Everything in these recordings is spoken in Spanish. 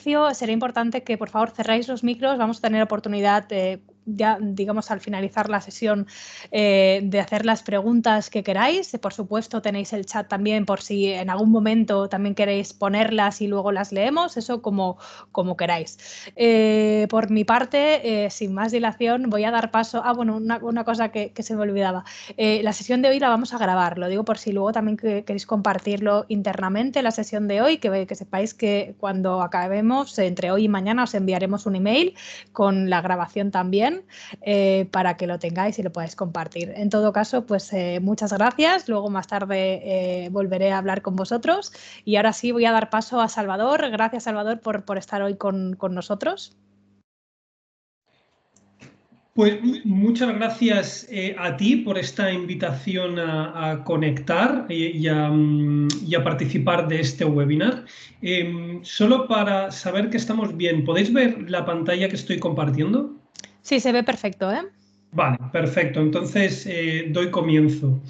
inicio sería importante que por favor cerráis los micros. Vamos a tener oportunidad ya, digamos, al finalizar la sesión de hacer las preguntas que queráis. Por supuesto, tenéis el chat también por si en algún momento también queréis ponerlas y luego las leemos, eso como queráis. Por mi parte, sin más dilación, voy a dar paso. Bueno, una cosa que se me olvidaba. La sesión de hoy la vamos a grabar, lo digo por si luego también queréis compartirlo internamente, la sesión de hoy, que sepáis que cuando acabemos, entre hoy y mañana, os enviaremos un email con la grabación también, para que lo tengáis y lo podáis compartir. En todo caso, pues muchas gracias. Luego más tarde volveré a hablar con vosotros. Y ahora sí voy a dar paso a Salvador. Gracias, Salvador, por estar hoy con nosotros. Pues muchas gracias a ti por esta invitación a conectar y a participar de este webinar. Solo para saber que estamos bien, ¿podéis ver la pantalla que estoy compartiendo? Sí, se ve perfecto, ¿eh? Vale, perfecto. Entonces doy comienzo.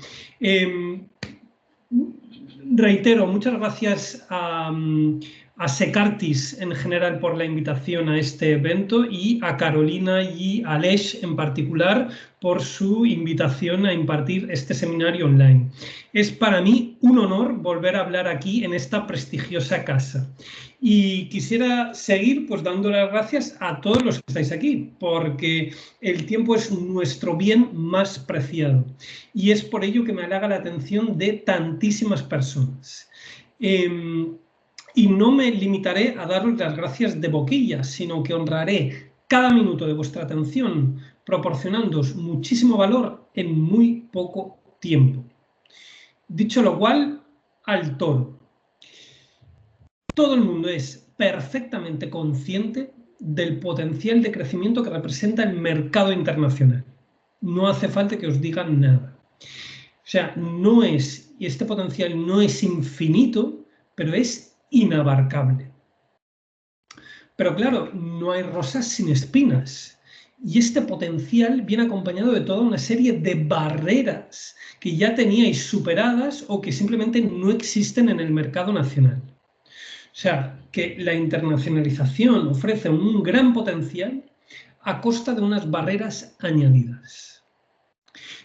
Reitero, muchas gracias a Secartis en general por la invitación a este evento y a Carolina y a Aleix en particular por su invitación a impartir este seminario online. Es para mí un honor volver a hablar aquí en esta prestigiosa casa. Y quisiera seguir pues dando las gracias a todos los que estáis aquí, porque el tiempo es nuestro bien más preciado. Y es por ello que me halaga la atención de tantísimas personas. Y no me limitaré a daros las gracias de boquilla, sino que honraré cada minuto de vuestra atención, proporcionándoos muchísimo valor en muy poco tiempo. Dicho lo cual, al toro. Todo el mundo es perfectamente consciente del potencial de crecimiento que representa el mercado internacional. No hace falta que os digan nada. O sea, no es, y este potencial no es infinito, pero es inabarcable. Pero claro, no hay rosas sin espinas. Y este potencial viene acompañado de toda una serie de barreras que ya teníais superadas o que simplemente no existen en el mercado nacional. O sea, que la internacionalización ofrece un gran potencial a costa de unas barreras añadidas.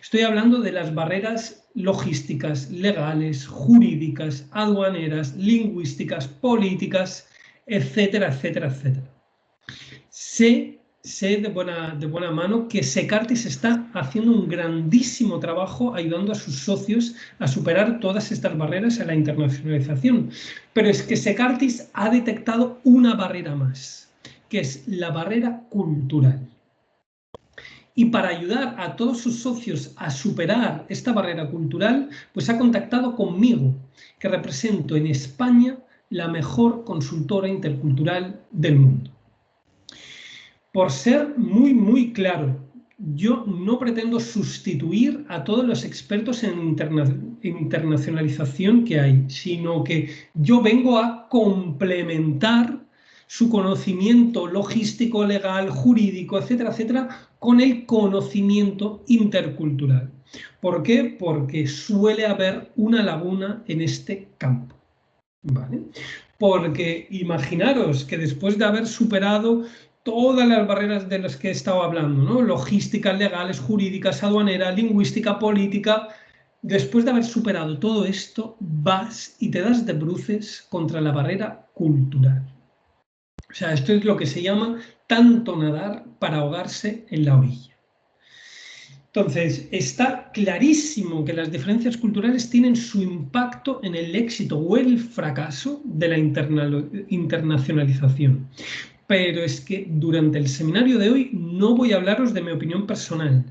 Estoy hablando de las barreras logísticas, legales, jurídicas, aduaneras, lingüísticas, políticas, etcétera, etcétera, etcétera. Sé de buena mano que Secartis está haciendo un grandísimo trabajo ayudando a sus socios a superar todas estas barreras a la internacionalización. Pero es que Secartis ha detectado una barrera más, que es la barrera cultural. Y para ayudar a todos sus socios a superar esta barrera cultural, pues ha contactado conmigo, que represento en España la mejor consultora intercultural del mundo. Por ser muy, muy claro, yo no pretendo sustituir a todos los expertos en internacionalización que hay, sino que yo vengo a complementar su conocimiento logístico, legal, jurídico, etcétera, etcétera, con el conocimiento intercultural. ¿Por qué? Porque suele haber una laguna en este campo. ¿Vale? Porque imaginaros que después de haber superado todas las barreras de las que he estado hablando, ¿no? Logísticas, legales, jurídicas, aduanera, lingüística, política, después de haber superado todo esto, vas y te das de bruces contra la barrera cultural. O sea, esto es lo que se llama tanto nadar para ahogarse en la orilla. Entonces, está clarísimo que las diferencias culturales tienen su impacto en el éxito o el fracaso de la internacionalización. Pero es que durante el seminario de hoy no voy a hablaros de mi opinión personal,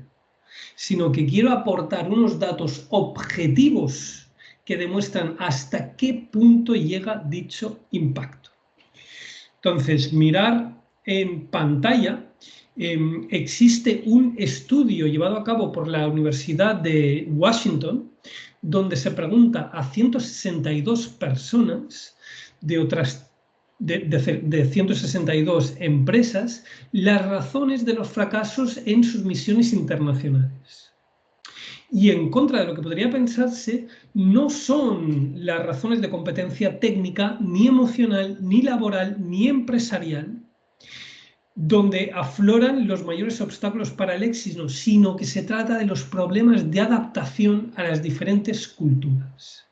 sino que quiero aportar unos datos objetivos que demuestran hasta qué punto llega dicho impacto. Entonces, mirar en pantalla, existe un estudio llevado a cabo por la Universidad de Washington, donde se pregunta a 162 personas de 162 empresas las razones de los fracasos en sus misiones internacionales. Y en contra de lo que podría pensarse, no son las razones de competencia técnica, ni emocional, ni laboral, ni empresarial, donde afloran los mayores obstáculos para el éxito, sino que se trata de los problemas de adaptación a las diferentes culturas.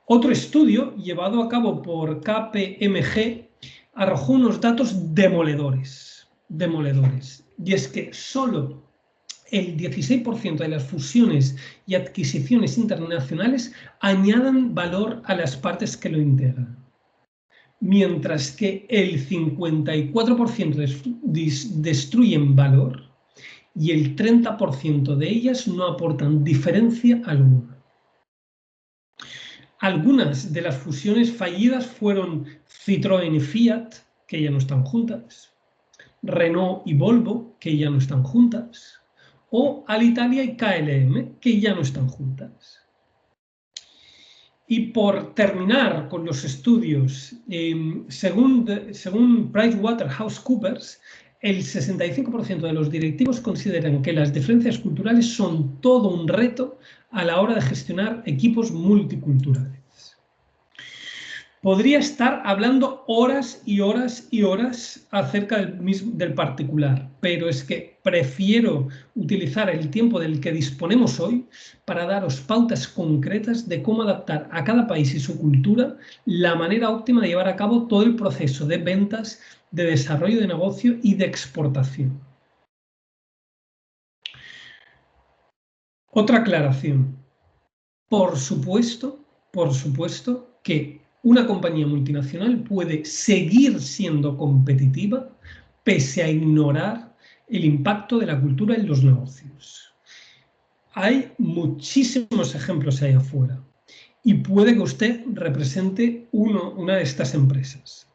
Otro estudio, llevado a cabo por KPMG, arrojó unos datos demoledores. Y es que solo el 16% de las fusiones y adquisiciones internacionales añadan valor a las partes que lo integran, mientras que el 54% destruyen valor y el 30% de ellas no aportan diferencia alguna. Algunas de las fusiones fallidas fueron Citroën y Fiat, que ya no están juntas, Renault y Volvo, que ya no están juntas, o Alitalia y KLM, que ya no están juntas. Y por terminar con los estudios, según PricewaterhouseCoopers, el 65% de los directivos consideran que las diferencias culturales son todo un reto a la hora de gestionar equipos multiculturales. Podría estar hablando horas y horas y horas acerca del particular, pero es que prefiero utilizar el tiempo del que disponemos hoy para daros pautas concretas de cómo adaptar a cada país y su cultura la manera óptima de llevar a cabo todo el proceso de ventas, de desarrollo de negocio y de exportación. Otra aclaración. Por supuesto que una compañía multinacional puede seguir siendo competitiva pese a ignorar el impacto de la cultura en los negocios. Hay muchísimos ejemplos ahí afuera y puede que usted represente una de estas empresas.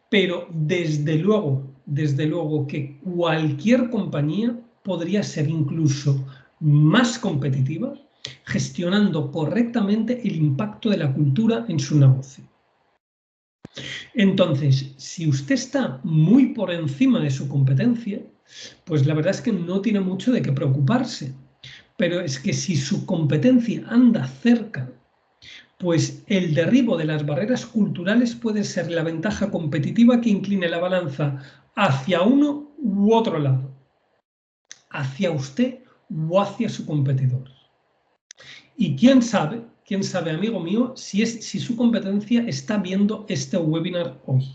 Pero desde luego que cualquier compañía podría ser incluso más competitiva gestionando correctamente el impacto de la cultura en su negocio. Entonces, si usted está muy por encima de su competencia, pues la verdad es que no tiene mucho de qué preocuparse. Pero es que si su competencia anda cerca, pues el derribo de las barreras culturales puede ser la ventaja competitiva que incline la balanza hacia uno u otro lado, hacia usted o hacia su competidor. Y quién sabe, amigo mío, si su competencia está viendo este webinar hoy.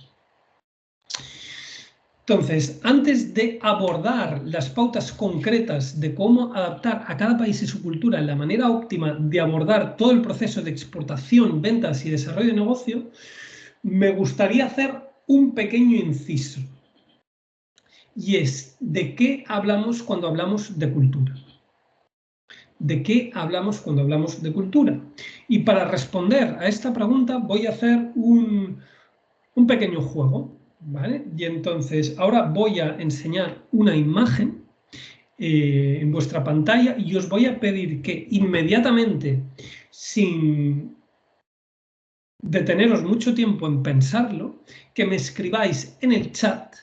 Entonces, antes de abordar las pautas concretas de cómo adaptar a cada país y su cultura la manera óptima de abordar todo el proceso de exportación, ventas y desarrollo de negocio, me gustaría hacer un pequeño inciso. Y es, ¿de qué hablamos cuando hablamos de cultura? ¿De qué hablamos cuando hablamos de cultura? Y para responder a esta pregunta voy a hacer un pequeño juego, ¿vale? Y entonces ahora voy a enseñar una imagen en vuestra pantalla y os voy a pedir que inmediatamente, sin deteneros mucho tiempo en pensarlo, que me escribáis en el chat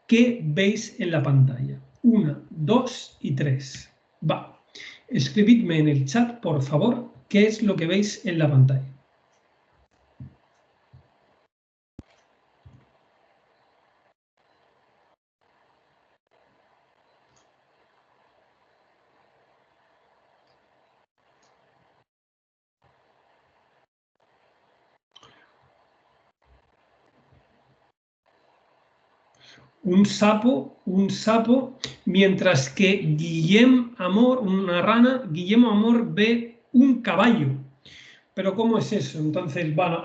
qué veis en la pantalla. 1, 2 y 3. Va. Escribidme en el chat, por favor, qué es lo que veis en la pantalla. Un sapo, mientras que Guillem Amor, una rana, Guillermo Amor ve un caballo. Pero ¿cómo es eso? Entonces, bueno,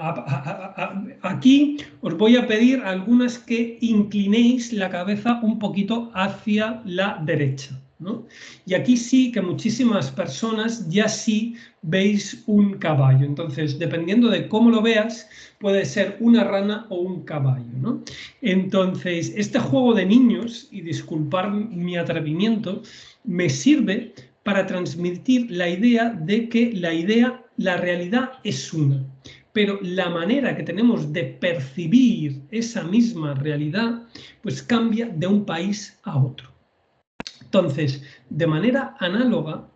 aquí os voy a pedir algunas que inclinéis la cabeza un poquito hacia la derecha, ¿no? Y aquí sí que muchísimas personas ya sí veis un caballo. Entonces, dependiendo de cómo lo veas, puede ser una rana o un caballo, ¿no? Entonces, este juego de niños, y disculpar mi atrevimiento, me sirve para transmitir la idea de que la realidad es una, pero la manera que tenemos de percibir esa misma realidad pues cambia de un país a otro. Entonces, de manera análoga,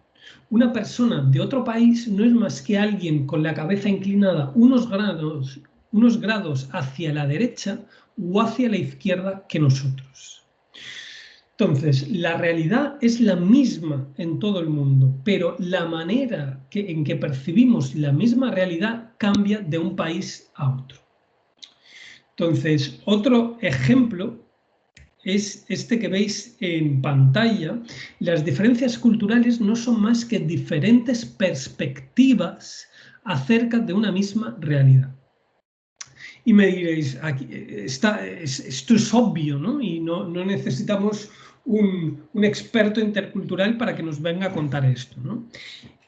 Una persona de otro país no es más que alguien con la cabeza inclinada unos grados hacia la derecha o hacia la izquierda que nosotros. Entonces, la realidad es la misma en todo el mundo, pero la manera en que percibimos la misma realidad cambia de un país a otro. Entonces, otro ejemplo es este que veis en pantalla. Las diferencias culturales no son más que diferentes perspectivas acerca de una misma realidad. Y me diréis, aquí esto es obvio, ¿no? Y no necesitamos un experto intercultural para que nos venga a contar esto, ¿no?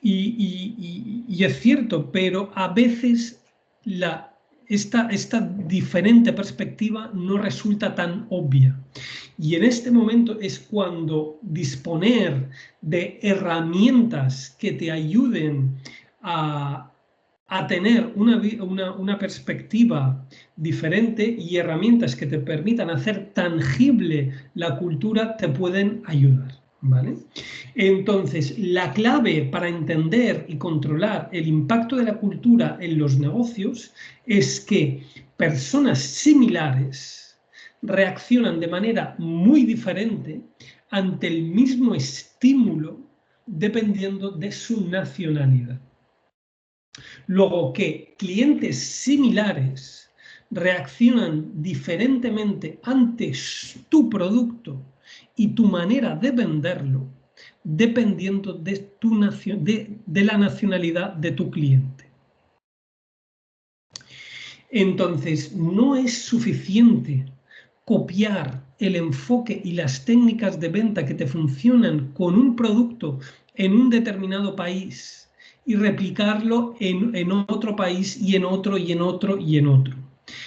Y es cierto, pero a veces esta diferente perspectiva no resulta tan obvia. Y en este momento es cuando disponer de herramientas que te ayuden a tener una perspectiva diferente y herramientas que te permitan hacer tangible la cultura te pueden ayudar, ¿vale? Entonces, la clave para entender y controlar el impacto de la cultura en los negocios es que personas similares reaccionan de manera muy diferente ante el mismo estímulo dependiendo de su nacionalidad. Luego, que clientes similares reaccionan diferentemente ante tu producto y tu manera de venderlo, dependiendo de la nacionalidad de tu cliente. Entonces, no es suficiente copiar el enfoque y las técnicas de venta que te funcionan con un producto en un determinado país y replicarlo en otro país y en otro y en otro y en otro,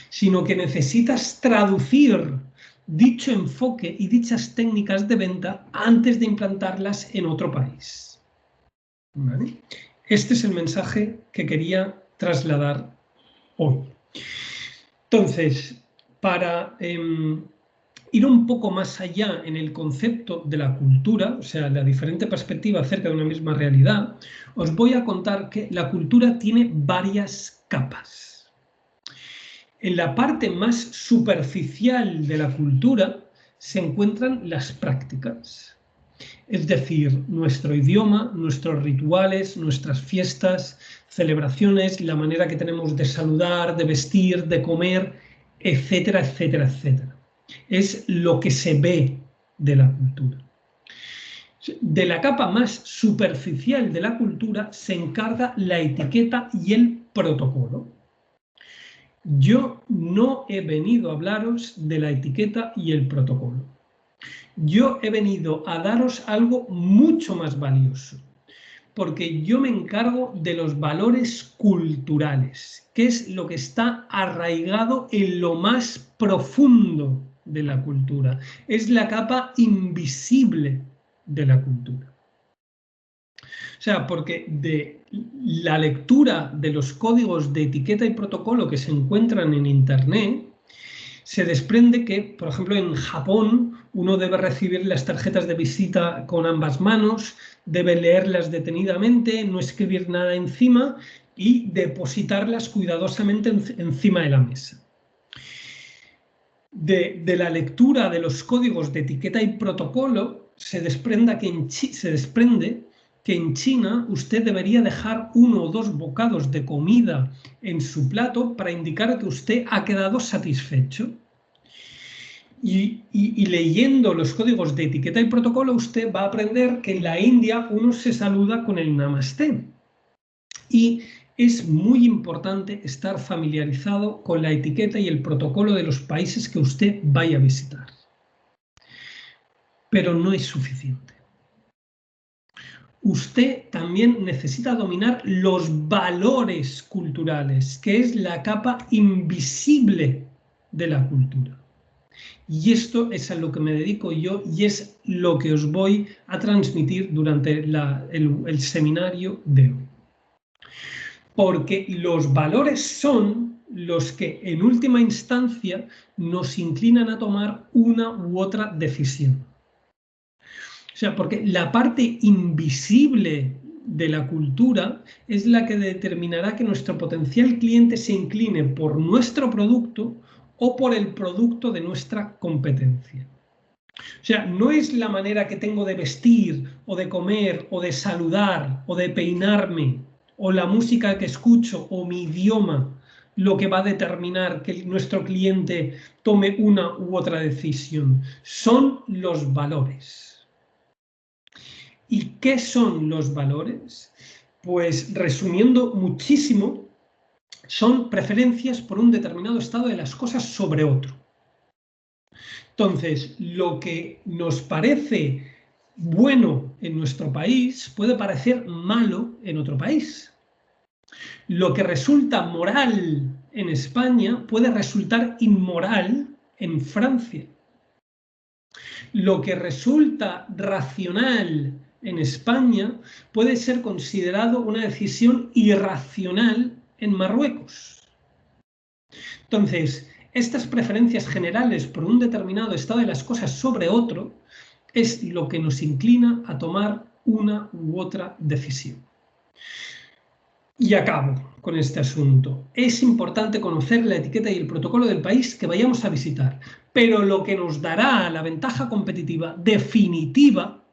sino que necesitas traducir dicho enfoque y dichas técnicas de venta antes de implantarlas en otro país. ¿Vale? Este es el mensaje que quería trasladar hoy. Entonces, para ir un poco más allá en el concepto de la cultura, o sea, la diferente perspectiva acerca de una misma realidad, os voy a contar que la cultura tiene varias capas. En la parte más superficial de la cultura se encuentran las prácticas, es decir, nuestro idioma, nuestros rituales, nuestras fiestas, celebraciones, la manera que tenemos de saludar, de vestir, de comer, etcétera, etcétera, etcétera. Es lo que se ve de la cultura. De la capa más superficial de la cultura se encarga la etiqueta y el protocolo. Yo no he venido a hablaros de la etiqueta y el protocolo. Yo he venido a daros algo mucho más valioso, porque yo me encargo de los valores culturales, que es lo que está arraigado en lo más profundo de la cultura. Es la capa invisible de la cultura. O sea, porque de la lectura de los códigos de etiqueta y protocolo que se encuentran en Internet, se desprende que, por ejemplo, en Japón uno debe recibir las tarjetas de visita con ambas manos, debe leerlas detenidamente, no escribir nada encima y depositarlas cuidadosamente encima de la mesa. De la lectura de los códigos de etiqueta y protocolo se desprende que en China usted debería dejar 1 o 2 bocados de comida en su plato para indicar que usted ha quedado satisfecho. Y leyendo los códigos de etiqueta y protocolo, usted va a aprender que en la India uno se saluda con el Namaste. Y es muy importante estar familiarizado con la etiqueta y el protocolo de los países que usted vaya a visitar. Pero no es suficiente. Usted también necesita dominar los valores culturales, que es la capa invisible de la cultura. Y esto es a lo que me dedico yo y es lo que os voy a transmitir durante el seminario de hoy. Porque los valores son los que en última instancia nos inclinan a tomar una u otra decisión. O sea, porque la parte invisible de la cultura es la que determinará que nuestro potencial cliente se incline por nuestro producto o por el producto de nuestra competencia. O sea, no es la manera que tengo de vestir o de comer o de saludar o de peinarme o la música que escucho o mi idioma lo que va a determinar que nuestro cliente tome una u otra decisión. Son los valores. ¿Y qué son los valores? Pues resumiendo muchísimo, son preferencias por un determinado estado de las cosas sobre otro. Entonces, lo que nos parece bueno en nuestro país puede parecer malo en otro país. Lo que resulta moral en España puede resultar inmoral en Francia. Lo que resulta racional en España puede ser considerado una decisión irracional en Marruecos. Entonces, estas preferencias generales por un determinado estado de las cosas sobre otro es lo que nos inclina a tomar una u otra decisión. Y acabo con este asunto. Es importante conocer la etiqueta y el protocolo del país que vayamos a visitar, pero lo que nos dará la ventaja competitiva definitiva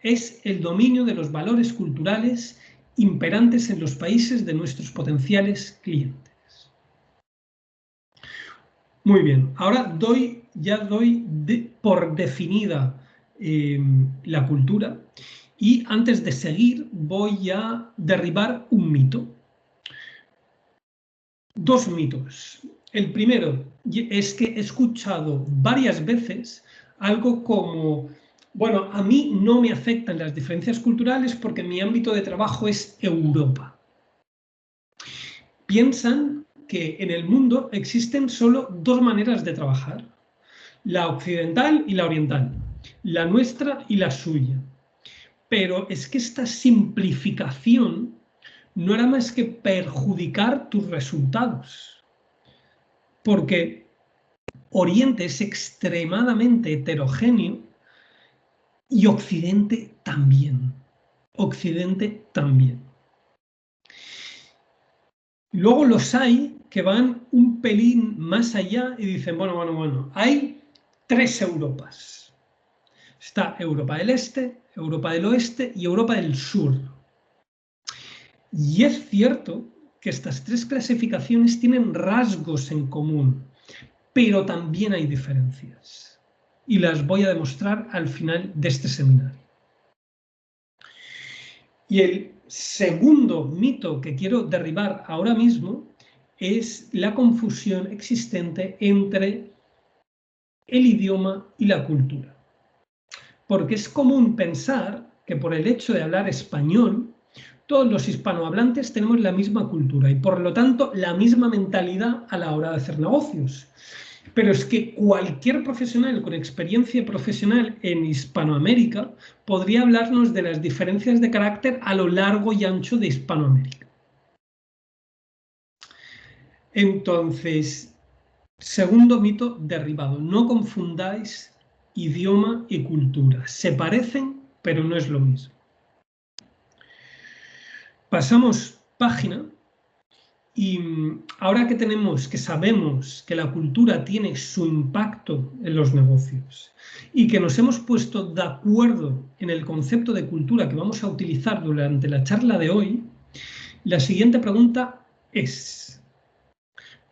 es el dominio de los valores culturales imperantes en los países de nuestros potenciales clientes. Muy bien, ahora ya doy por definida la cultura y antes de seguir voy a derribar un mito. Dos mitos. El primero es que he escuchado varias veces algo como, bueno, a mí no me afectan las diferencias culturales porque mi ámbito de trabajo es Europa. Piensan que en el mundo existen solo dos maneras de trabajar, la occidental y la oriental, la nuestra y la suya. Pero es que esta simplificación no hará más que perjudicar tus resultados, porque Oriente es extremadamente heterogéneo y Occidente también. Occidente también. Luego los hay que van un pelín más allá y dicen, bueno, hay tres Europas. Está Europa del Este, Europa del Oeste y Europa del Sur. Y es cierto que estas tres clasificaciones tienen rasgos en común, pero también hay diferencias. Y las voy a demostrar al final de este seminario. Y el segundo mito que quiero derribar ahora mismo es la confusión existente entre el idioma y la cultura. Porque es común pensar que por el hecho de hablar español, todos los hispanohablantes tenemos la misma cultura y por lo tanto la misma mentalidad a la hora de hacer negocios. Pero es que cualquier profesional con experiencia profesional en Hispanoamérica podría hablarnos de las diferencias de carácter a lo largo y ancho de Hispanoamérica. Entonces, segundo mito derribado, no confundáis idioma y cultura. Se parecen, pero no es lo mismo. Pasamos página. Y ahora que sabemos que la cultura tiene su impacto en los negocios y que nos hemos puesto de acuerdo en el concepto de cultura que vamos a utilizar durante la charla de hoy, la siguiente pregunta es,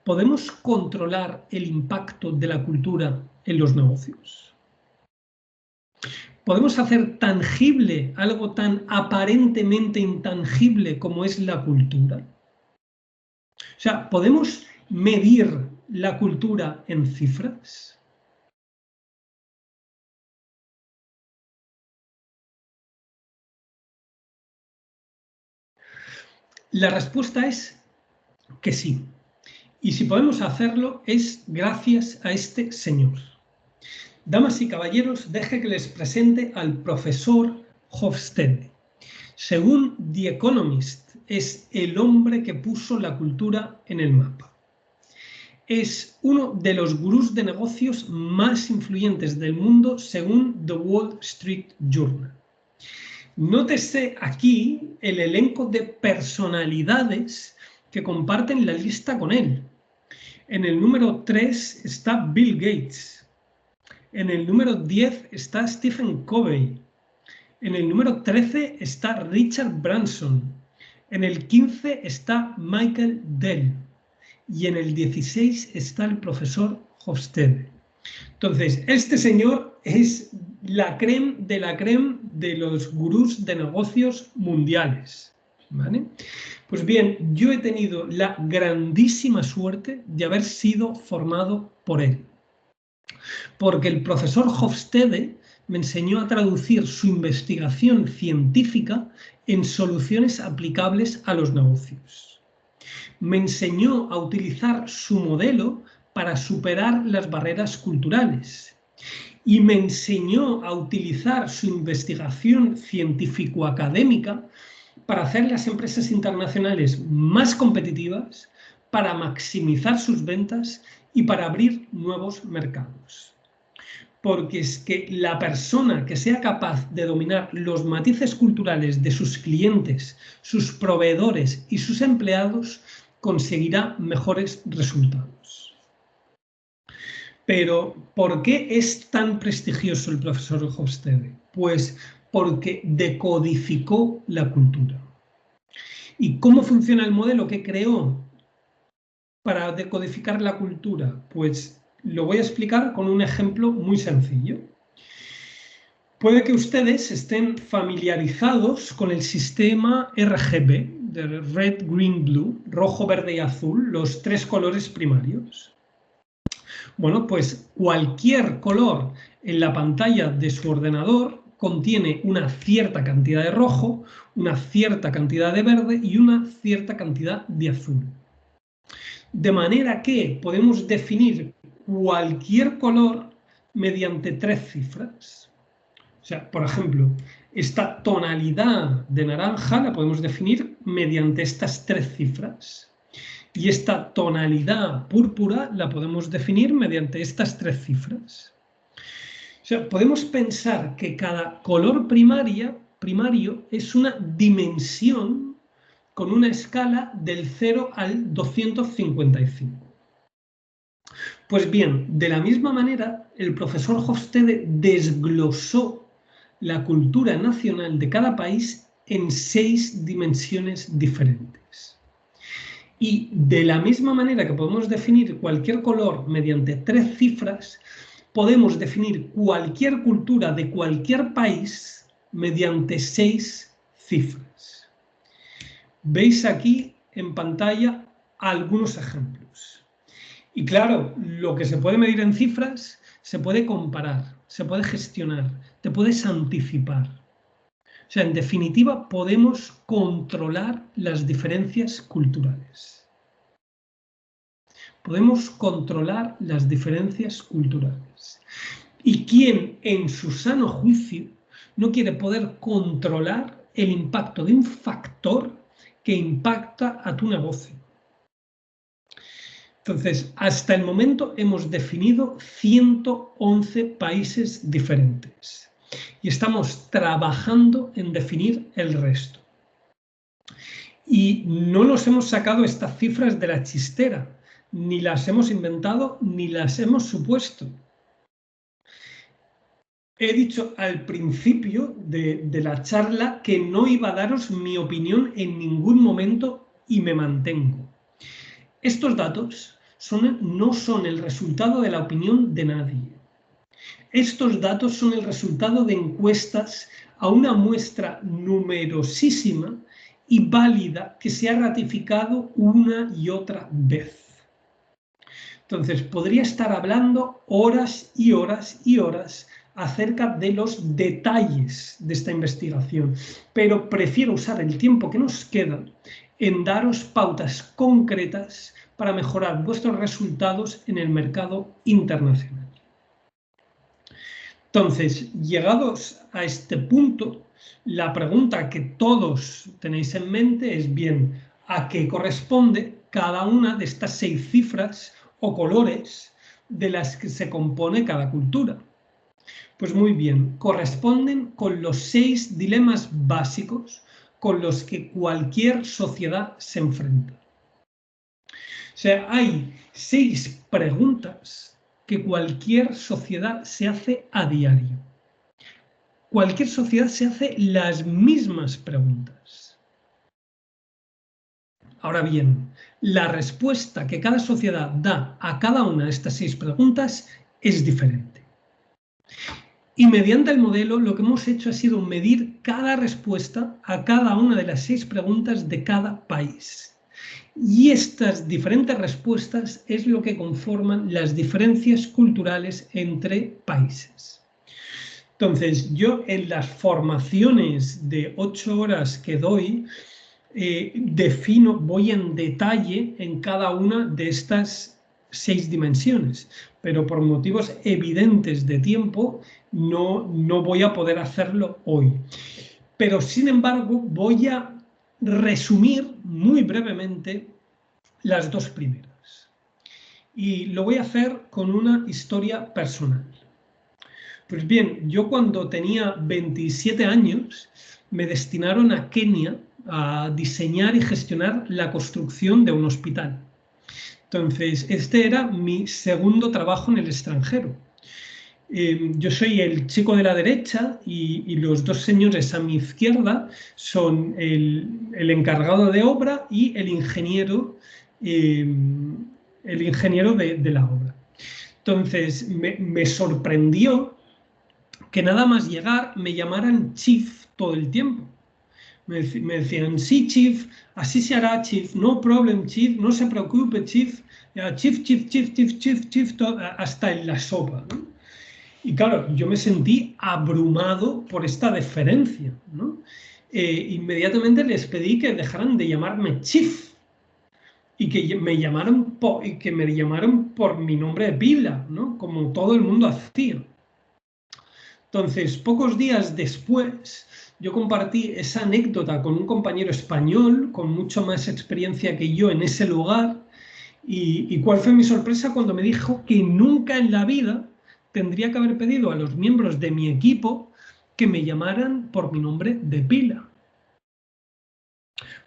¿podemos controlar el impacto de la cultura en los negocios? ¿Podemos hacer tangible algo tan aparentemente intangible como es la cultura? O sea, ¿podemos medir la cultura en cifras? La respuesta es que sí. Y si podemos hacerlo es gracias a este señor. Damas y caballeros, deje que les presente al profesor Hofstede. Según The Economist, es el hombre que puso la cultura en el mapa. Es uno de los gurús de negocios más influyentes del mundo según The Wall Street Journal. Nótese aquí el elenco de personalidades que comparten la lista con él. En el número 3 está Bill Gates. En el número 10 está Stephen Covey. En el número 13 está Richard Branson. En el 15 está Michael Dell. Y en el 16 está el profesor Hofstede. Entonces, este señor es la crème de los gurús de negocios mundiales, ¿vale? Pues bien, yo he tenido la grandísima suerte de haber sido formado por él. Porque el profesor Hofstede me enseñó a traducir su investigación científica en soluciones aplicables a los negocios. Me enseñó a utilizar su modelo para superar las barreras culturales y me enseñó a utilizar su investigación científico-académica para hacer las empresas internacionales más competitivas, para maximizar sus ventas y para abrir nuevos mercados. Porque es que la persona que sea capaz de dominar los matices culturales de sus clientes, sus proveedores y sus empleados, conseguirá mejores resultados. Pero, ¿por qué es tan prestigioso el profesor Hofstede? Pues porque decodificó la cultura. ¿Y cómo funciona el modelo que creó para decodificar la cultura? Pues lo voy a explicar con un ejemplo muy sencillo. Puede que ustedes estén familiarizados con el sistema RGB, de Red, Green, Blue, rojo, verde y azul, los 3 colores primarios. Bueno, pues cualquier color en la pantalla de su ordenador contiene una cierta cantidad de rojo, una cierta cantidad de verde y una cierta cantidad de azul. De manera que podemos definir cualquier color mediante 3 cifras. O sea, por ejemplo, esta tonalidad de naranja la podemos definir mediante estas 3 cifras. Y esta tonalidad púrpura la podemos definir mediante estas 3 cifras. O sea, podemos pensar que cada color primario es una dimensión con una escala del 0 al 255. Pues bien, de la misma manera, el profesor Hofstede desglosó la cultura nacional de cada país en 6 dimensiones diferentes. Y de la misma manera que podemos definir cualquier color mediante 3 cifras, podemos definir cualquier cultura de cualquier país mediante 6 cifras. Veis aquí en pantalla algunos ejemplos. Y claro, lo que se puede medir en cifras se puede comparar, se puede gestionar, te puedes anticipar. O sea, en definitiva, podemos controlar las diferencias culturales. Podemos controlar las diferencias culturales. ¿Y quién, en su sano juicio, no quiere poder controlar el impacto de un factor que impacta a tu negocio? Entonces, hasta el momento hemos definido 111 países diferentes y estamos trabajando en definir el resto. Y no nos hemos sacado estas cifras de la chistera, ni las hemos inventado, ni las hemos supuesto. He dicho al principio de la charla que no iba a daros mi opinión en ningún momento y me mantengo. Estos datos no son el resultado de la opinión de nadie. Estos datos son el resultado de encuestas a una muestra numerosísima y válida que se ha ratificado una y otra vez. Entonces, podría estar hablando horas y horas y horas acerca de los detalles de esta investigación, pero prefiero usar el tiempo que nos queda en daros pautas concretas para mejorar vuestros resultados en el mercado internacional. Entonces, llegados a este punto, la pregunta que todos tenéis en mente es bien, ¿a qué corresponde cada una de estas 6 cifras o colores de las que se compone cada cultura? Pues muy bien, corresponden con los 6 dilemas básicos con los que cualquier sociedad se enfrenta. O sea, hay 6 preguntas que cualquier sociedad se hace a diario. Cualquier sociedad se hace las mismas preguntas. Ahora bien, la respuesta que cada sociedad da a cada una de estas 6 preguntas es diferente. Y mediante el modelo lo que hemos hecho ha sido medir cada respuesta a cada una de las 6 preguntas de cada país. Y estas diferentes respuestas es lo que conforman las diferencias culturales entre países. Entonces, yo en las formaciones de 8 horas que doy, voy en detalle en cada una de estas 6 dimensiones, pero por motivos evidentes de tiempo no voy a poder hacerlo hoy. Pero sin embargo voy a resumir muy brevemente las 2 primeras. Y lo voy a hacer con una historia personal. Pues bien, yo cuando tenía 27 años me destinaron a Kenia a diseñar y gestionar la construcción de un hospital. Entonces, este era mi segundo trabajo en el extranjero. Yo soy el chico de la derecha y los 2 señores a mi izquierda son el encargado de obra y el ingeniero de la obra. Entonces, me sorprendió que nada más llegar me llamaran Chief todo el tiempo. Me decían, sí, Chief, así se hará, Chief, no problem, Chief, no se preocupe, Chief, Chief, hasta en la sopa, ¿no? Y claro, yo me sentí abrumado por esta deferencia, ¿no? Inmediatamente les pedí que dejaran de llamarme Chief y que me llamaran por mi nombre de pila, ¿no? Como todo el mundo hacía. Entonces, pocos días después, yo compartí esa anécdota con un compañero español con mucho más experiencia que yo en ese lugar. ¿Y cuál fue mi sorpresa cuando me dijo que nunca en la vida tendría que haber pedido a los miembros de mi equipo que me llamaran por mi nombre de pila?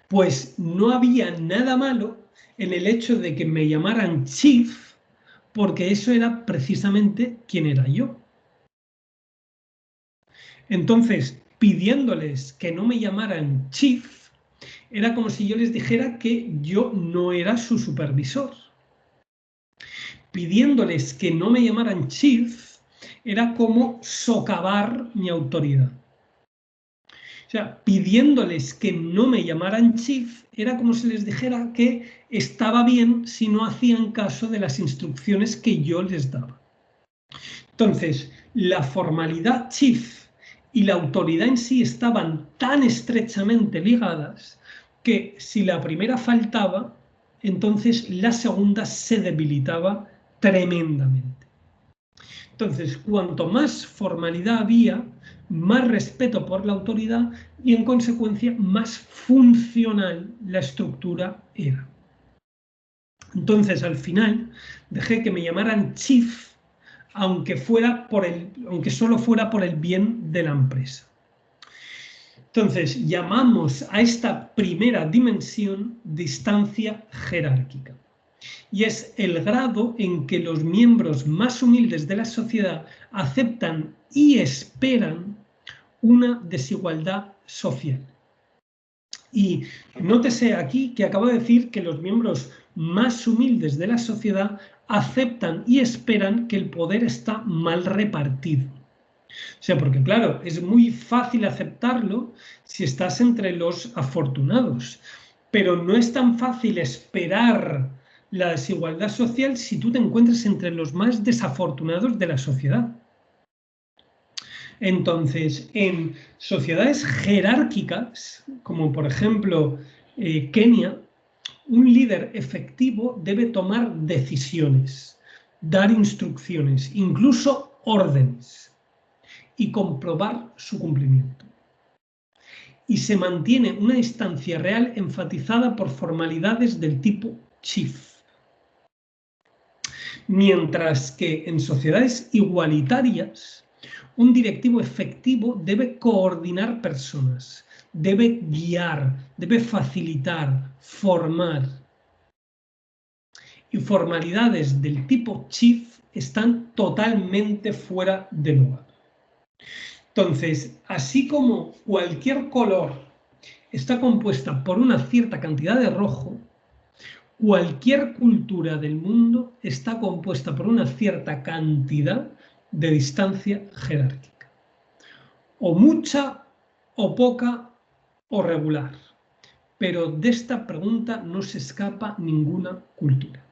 Pues no había nada malo en el hecho de que me llamaran Chief, porque eso era precisamente quién era yo. Entonces, pidiéndoles que no me llamaran Chief, era como si yo les dijera que yo no era su supervisor. Pidiéndoles que no me llamaran Chief, era como socavar mi autoridad. O sea, pidiéndoles que no me llamaran Chief, era como si les dijera que estaba bien si no hacían caso de las instrucciones que yo les daba. Entonces, la formalidad Chief y la autoridad en sí estaban tan estrechamente ligadas que si la primera faltaba, entonces la segunda se debilitaba tremendamente. Entonces, cuanto más formalidad había, más respeto por la autoridad y, en consecuencia, más funcional la estructura era. Entonces, al final, dejé que me llamaran Chief, aunque solo fuera por el bien de la empresa. Entonces, llamamos a esta primera dimensión distancia jerárquica. Y es el grado en que los miembros más humildes de la sociedad aceptan y esperan una desigualdad social. Y nótese aquí que acabo de decir que los miembros más humildes de la sociedad aceptan y esperan que el poder está mal repartido. O sea, porque claro, es muy fácil aceptarlo si estás entre los afortunados, pero no es tan fácil esperar la desigualdad social si tú te encuentras entre los más desafortunados de la sociedad. Entonces, en sociedades jerárquicas, como por ejemplo Kenia, un líder efectivo debe tomar decisiones, dar instrucciones, incluso órdenes, y comprobar su cumplimiento. Y se mantiene una distancia real enfatizada por formalidades del tipo Chief. Mientras que en sociedades igualitarias, Un directivo efectivo debe coordinar personas, debe guiar, debe facilitar, formar. Y formalidades del tipo chief están totalmente fuera de lugar. Entonces, así como cualquier color está compuesta por una cierta cantidad de rojo, cualquier cultura del mundo está compuesta por una cierta cantidad de distancia jerárquica. O mucha, o poca, o regular. Pero de esta pregunta no se escapa ninguna cultura.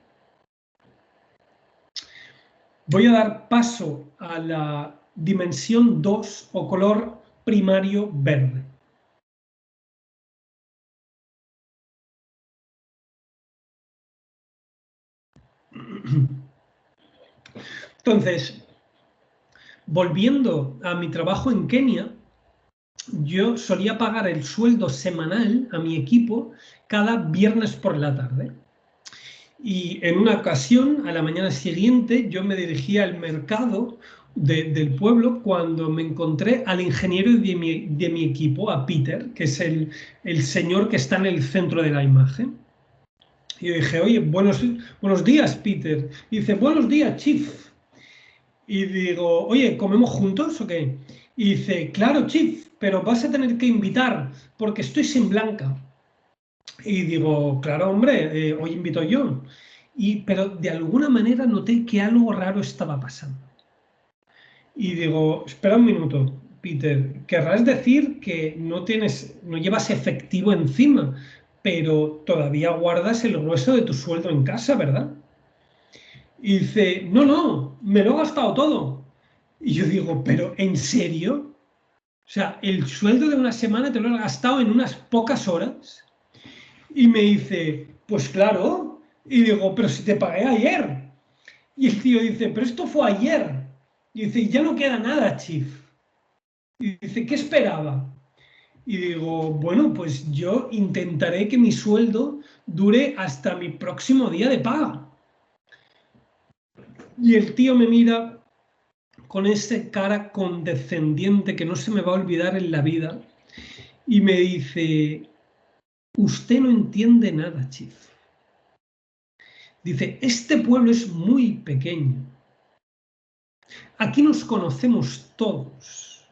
Voy a dar paso a la dimensión 2 o color primario verde. Entonces, volviendo a mi trabajo en Kenia, yo solía pagar el sueldo semanal a mi equipo cada viernes por la tarde. Y en una ocasión, a la mañana siguiente, yo me dirigía al mercado del pueblo cuando me encontré al ingeniero de mi equipo, a Peter, que es el señor que está en el centro de la imagen. Y yo dije, oye, buenos días, Peter. Y dice, buenos días, Chief. Y digo, oye, ¿comemos juntos o qué? Y dice, claro, Chief, pero vas a tener que invitar porque estoy sin Blanca. Y digo, claro, hombre, hoy invito yo. Pero de alguna manera noté que algo raro estaba pasando. Y digo, espera un minuto, Peter, querrás decir que no llevas efectivo encima, pero todavía guardas el grueso de tu sueldo en casa, ¿verdad? Y dice, no, me lo he gastado todo. Y yo digo, ¿pero en serio? O sea, el sueldo de una semana te lo has gastado en unas pocas horas. Y me dice, pues claro. Y digo, pero si te pagué ayer. Y el tío dice, pero esto fue ayer. Y dice, ya no queda nada, Chief. Y dice, ¿qué esperaba? Y digo, bueno, pues yo intentaré que mi sueldo dure hasta mi próximo día de paga. Y el tío me mira con esa cara condescendiente que no se me va a olvidar en la vida y me dice, usted no entiende nada, Chief. Dice, este pueblo es muy pequeño. Aquí nos conocemos todos.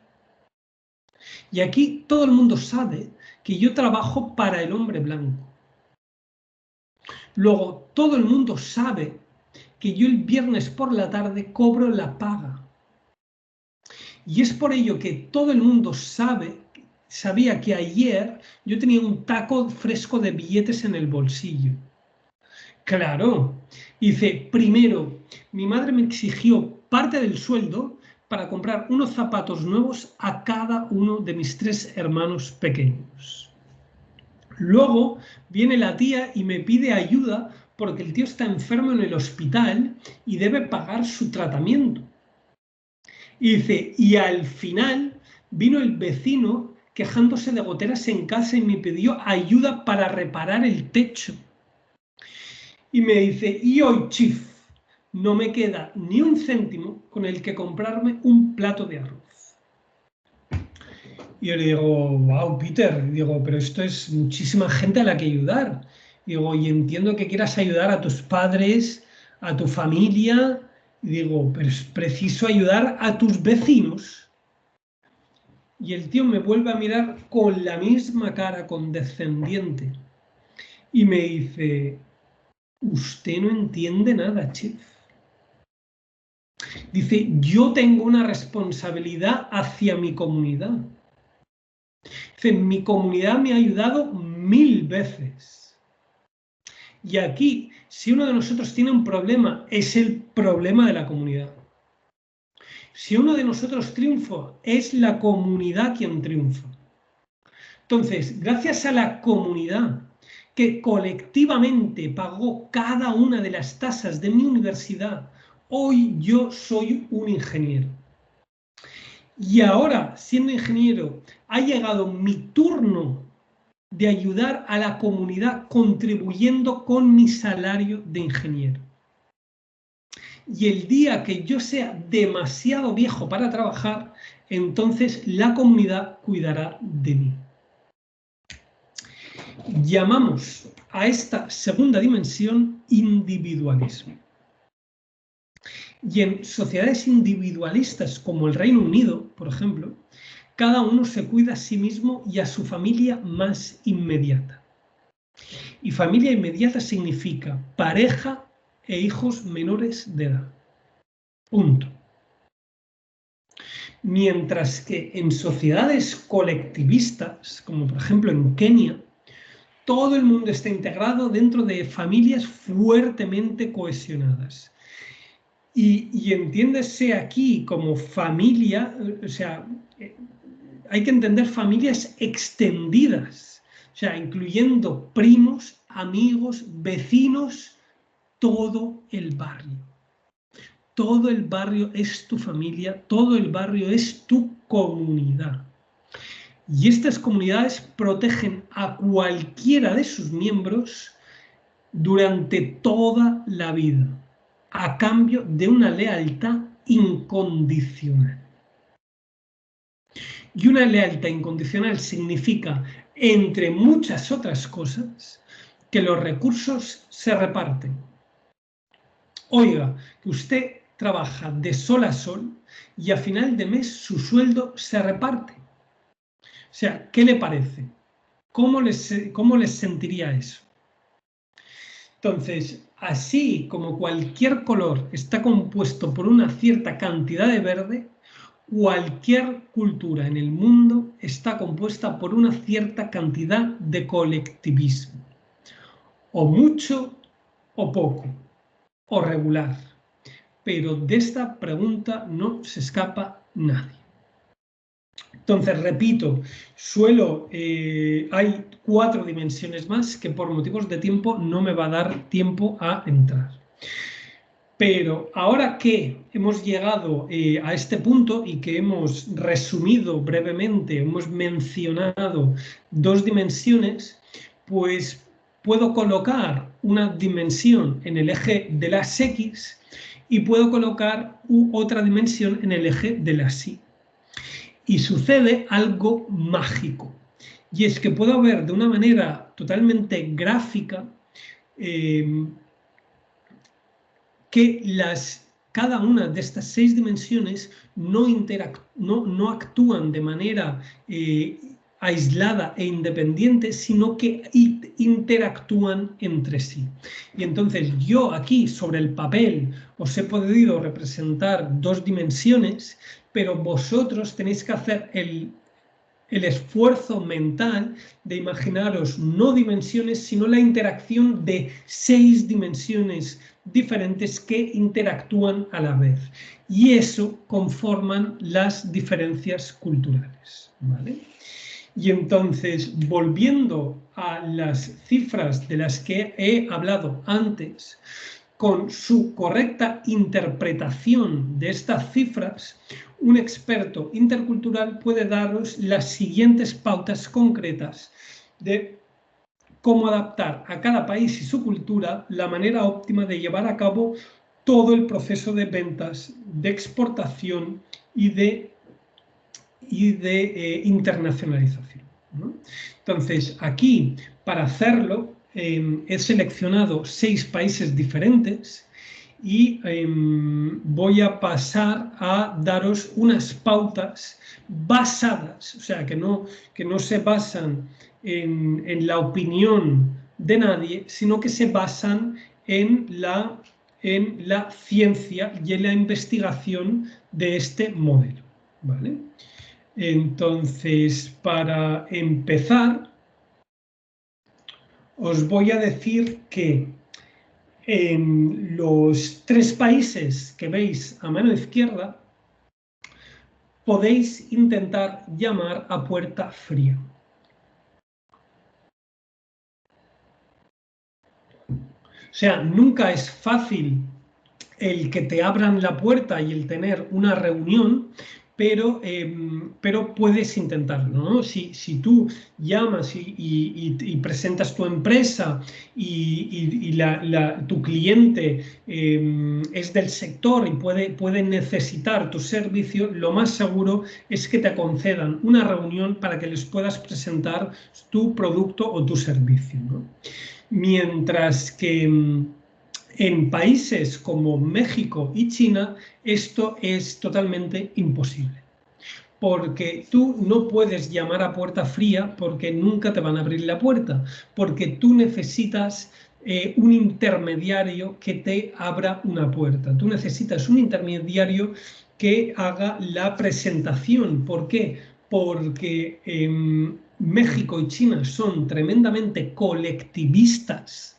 Y aquí todo el mundo sabe que yo trabajo para el hombre blanco. Luego, todo el mundo sabe que yo el viernes por la tarde cobro la paga. Y es por ello que todo el mundo sabía que ayer yo tenía un taco fresco de billetes en el bolsillo. Claro. Dice, primero, mi madre me exigió parte del sueldo para comprar unos zapatos nuevos a cada uno de mis 3 hermanos pequeños. Luego viene la tía y me pide ayuda porque el tío está enfermo en el hospital y debe pagar su tratamiento. Y dice, y al final vino el vecino quejándose de goteras en casa y me pidió ayuda para reparar el techo. Y me dice, y hoy, Chief, no me queda ni un céntimo con el que comprarme un plato de arroz. Y yo le digo, wow, Peter, digo, pero esto es muchísima gente a la que ayudar. Digo, y entiendo que quieras ayudar a tus padres, a tu familia. Y digo, pero es preciso ayudar a tus vecinos. Y el tío me vuelve a mirar con la misma cara condescendiente. Y me dice, usted no entiende nada, Chief. Dice, yo tengo una responsabilidad hacia mi comunidad. Dice, mi comunidad me ha ayudado 1000 veces. Y aquí, si uno de nosotros tiene un problema, es el problema de la comunidad. Si uno de nosotros triunfa, es la comunidad quien triunfa. Entonces, gracias a la comunidad que colectivamente pagó cada una de las tasas de mi universidad, hoy yo soy un ingeniero. Y ahora, siendo ingeniero, ha llegado mi turno de ayudar a la comunidad contribuyendo con mi salario de ingeniero. Y el día que yo sea demasiado viejo para trabajar, entonces la comunidad cuidará de mí. Llamamos a esta segunda dimensión individualismo. Y en sociedades individualistas como el Reino Unido, por ejemplo, cada uno se cuida a sí mismo y a su familia más inmediata. Y familia inmediata significa pareja e hijos menores de edad. Punto. Mientras que en sociedades colectivistas, como por ejemplo en Kenia, todo el mundo está integrado dentro de familias fuertemente cohesionadas. Y entiéndese aquí como familia, o sea, hay que entender familias extendidas, o sea, incluyendo primos, amigos, vecinos, todo el barrio. Todo el barrio es tu familia, todo el barrio es tu comunidad. Y estas comunidades protegen a cualquiera de sus miembros durante toda la vida, a cambio de una lealtad incondicional. Y una lealtad incondicional significa, entre muchas otras cosas, que los recursos se reparten. Oiga, que usted trabaja de sol a sol y a final de mes su sueldo se reparte. O sea, ¿qué le parece? ¿Cómo les sentiría eso? Entonces, así como cualquier color está compuesto por una cierta cantidad de verde, cualquier cultura en el mundo está compuesta por una cierta cantidad de colectivismo. O mucho o poco, o regular. Pero de esta pregunta no se escapa nadie. Entonces, repito, hay 4 dimensiones más que por motivos de tiempo no me va a dar tiempo a entrar. Pero ahora que hemos llegado a este punto y que hemos resumido brevemente, hemos mencionado 2 dimensiones, pues puedo colocar una dimensión en el eje de las X y puedo colocar otra dimensión en el eje de las Y. Y sucede algo mágico. Y es que puedo ver de una manera totalmente gráfica que cada una de estas 6 dimensiones no actúan de manera aislada e independiente, sino que interactúan entre sí. Y entonces yo aquí sobre el papel os he podido representar 2 dimensiones, pero vosotros tenéis que hacer el esfuerzo mental de imaginaros no dimensiones, sino la interacción de 6 dimensiones diferentes que interactúan a la vez. Y eso conforman las diferencias culturales, ¿vale? Y entonces, volviendo a las cifras de las que he hablado antes, con su correcta interpretación de estas cifras, un experto intercultural puede daros las siguientes pautas concretas de cómo adaptar a cada país y su cultura la manera óptima de llevar a cabo todo el proceso de ventas, de exportación y de internacionalización, ¿no? Entonces, aquí, para hacerlo, he seleccionado 6 países diferentes y voy a pasar a daros unas pautas basadas, o sea, que no se basan en la opinión de nadie, sino que se basan en la ciencia y en la investigación de este modelo, ¿vale? Entonces, para empezar, os voy a decir que en los 3 países que veis a mano izquierda, podéis intentar llamar a puerta fría. O sea, nunca es fácil el que te abran la puerta y el tener una reunión, pero puedes intentarlo, ¿no? Si tú llamas y presentas tu empresa y tu cliente es del sector y puede necesitar tu servicio, lo más seguro es que te concedan una reunión para que les puedas presentar tu producto o tu servicio, ¿no? Mientras que en países como México y China esto es totalmente imposible, porque tú no puedes llamar a puerta fría porque nunca te van a abrir la puerta, porque tú necesitas un intermediario que te abra una puerta. Tú necesitas un intermediario que haga la presentación. ¿Por qué? Porque México y China son tremendamente colectivistas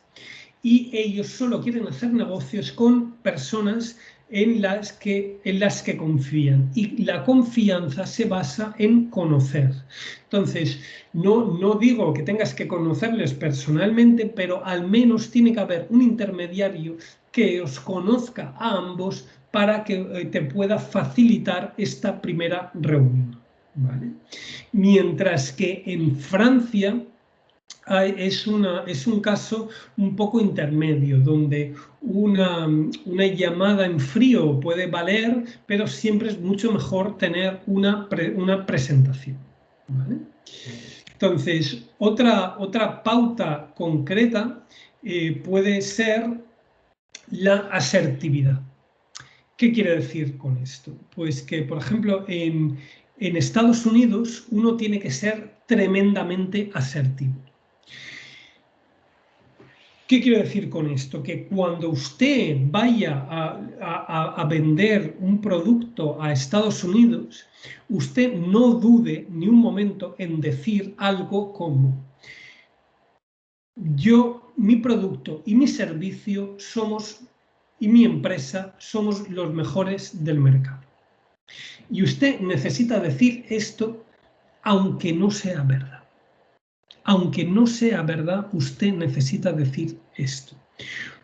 y ellos solo quieren hacer negocios con personas en las que confían, y la confianza se basa en conocer. Entonces, no digo que tengas que conocerles personalmente, pero al menos tiene que haber un intermediario que os conozca a ambos para que te pueda facilitar esta primera reunión, ¿vale? Mientras que en Francia es un caso un poco intermedio, donde una llamada en frío puede valer, pero siempre es mucho mejor tener una presentación, ¿vale? Entonces, otra pauta concreta puede ser la asertividad. ¿Qué quiere decir con esto? Pues que, por ejemplo, en Estados Unidos uno tiene que ser tremendamente asertivo. ¿Qué quiero decir con esto? Que cuando usted vaya a vender un producto a Estados Unidos, usted no dude ni un momento en decir algo como: mi producto y mi servicio y mi empresa somos los mejores del mercado. Y usted necesita decir esto aunque no sea verdad. Aunque no sea verdad, usted necesita decir esto,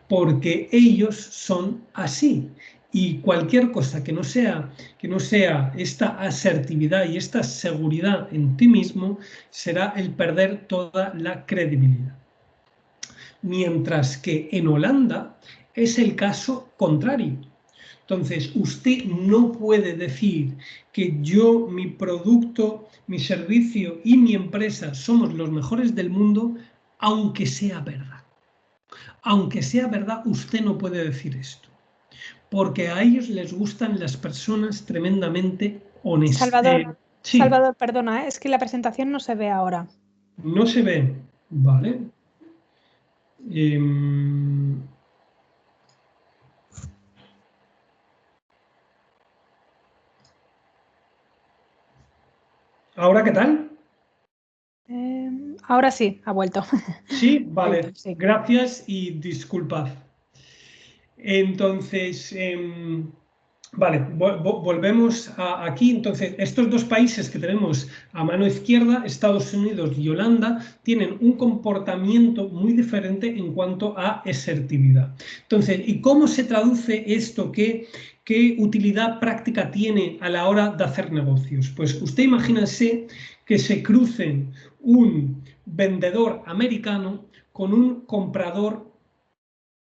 porque ellos son así, y cualquier cosa que no sea esta asertividad y esta seguridad en ti mismo será el perder toda la credibilidad. Mientras que en Holanda es el caso contrario. Entonces, usted no puede decir que mi producto, mi servicio y mi empresa somos los mejores del mundo, aunque sea verdad. Aunque sea verdad, usted no puede decir esto, porque a ellos les gustan las personas tremendamente honestas. Sí. Salvador, perdona, es que la presentación no se ve ahora. No se ve, vale. ¿Ahora qué tal? Ahora sí, ha vuelto. Sí, vale. Sí. Gracias y disculpad. Entonces, vale, volvemos aquí. Entonces, estos dos países que tenemos a mano izquierda, Estados Unidos y Holanda, tienen un comportamiento muy diferente en cuanto a asertividad. Entonces, ¿y cómo se traduce esto? ¿Qué utilidad práctica tiene a la hora de hacer negocios? Pues usted imagínese que se crucen un vendedor americano con un comprador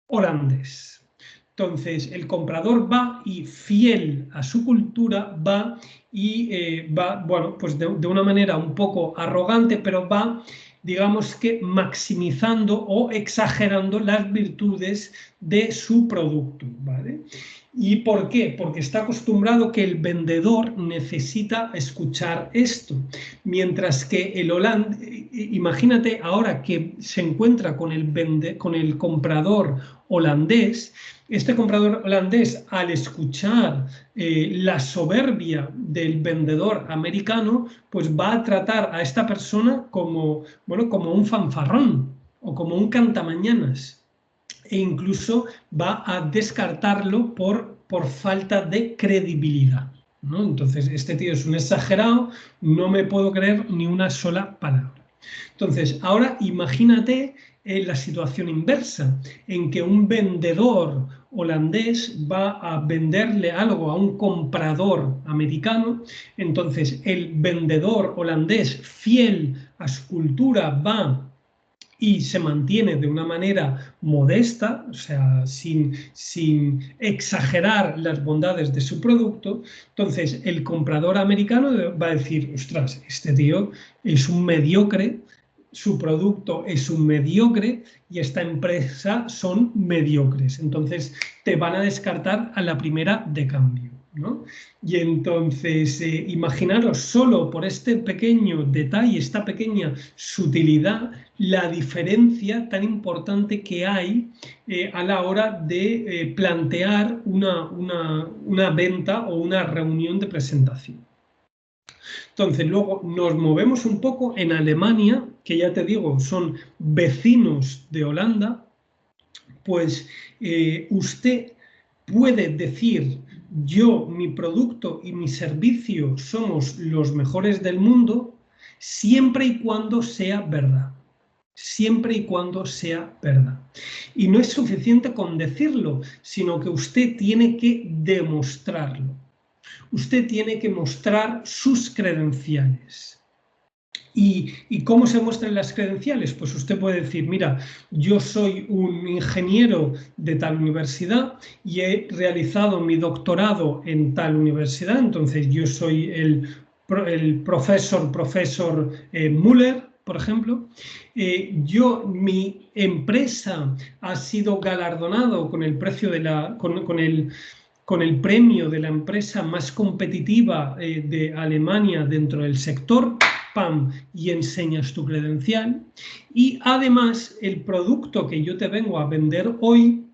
holandés. Entonces, el comprador va y, fiel a su cultura, va y bueno, pues de una manera un poco arrogante, pero va, digamos que maximizando o exagerando las virtudes de su producto, ¿vale? ¿Y por qué? Porque está acostumbrado que el vendedor necesita escuchar esto, mientras que el holandés, imagínate ahora que se encuentra con el comprador holandés. Este comprador holandés, al escuchar la soberbia del vendedor americano, pues va a tratar a esta persona como un fanfarrón o como un cantamañanas, e incluso va a descartarlo por falta de credibilidad, ¿no? Entonces, este tío es un exagerado, no me puedo creer ni una sola palabra. Entonces, ahora imagínate la situación inversa, en que un vendedor holandés va a venderle algo a un comprador americano, entonces el vendedor holandés, fiel a su cultura, va y se mantiene de una manera modesta, o sea, sin exagerar las bondades de su producto. Entonces, el comprador americano va a decir, ostras, este tío es un mediocre, su producto es un mediocre y esta empresa son mediocres. Entonces, te van a descartar a la primera de cambio, ¿no? Y entonces, imaginaros solo por este pequeño detalle, esta pequeña sutilidad, la diferencia tan importante que hay a la hora de plantear una venta o una reunión de presentación. Entonces, luego nos movemos un poco en Alemania, que ya te digo, son vecinos de Holanda, pues usted puede decir, yo, mi producto y mi servicio somos los mejores del mundo, siempre y cuando sea verdad. Siempre y cuando sea verdad. Y no es suficiente con decirlo, sino que usted tiene que demostrarlo. Usted tiene que mostrar sus credenciales. ¿Y cómo se muestran las credenciales? Pues usted puede decir, mira, yo soy un ingeniero de tal universidad y he realizado mi doctorado en tal universidad, entonces yo soy el profesor Müller, por ejemplo. Mi empresa ha sido galardonado con el precio de con el premio de la empresa más competitiva de Alemania dentro del sector, ¡pam!, y enseñas tu credencial. Y además, el producto que yo te vengo a vender hoy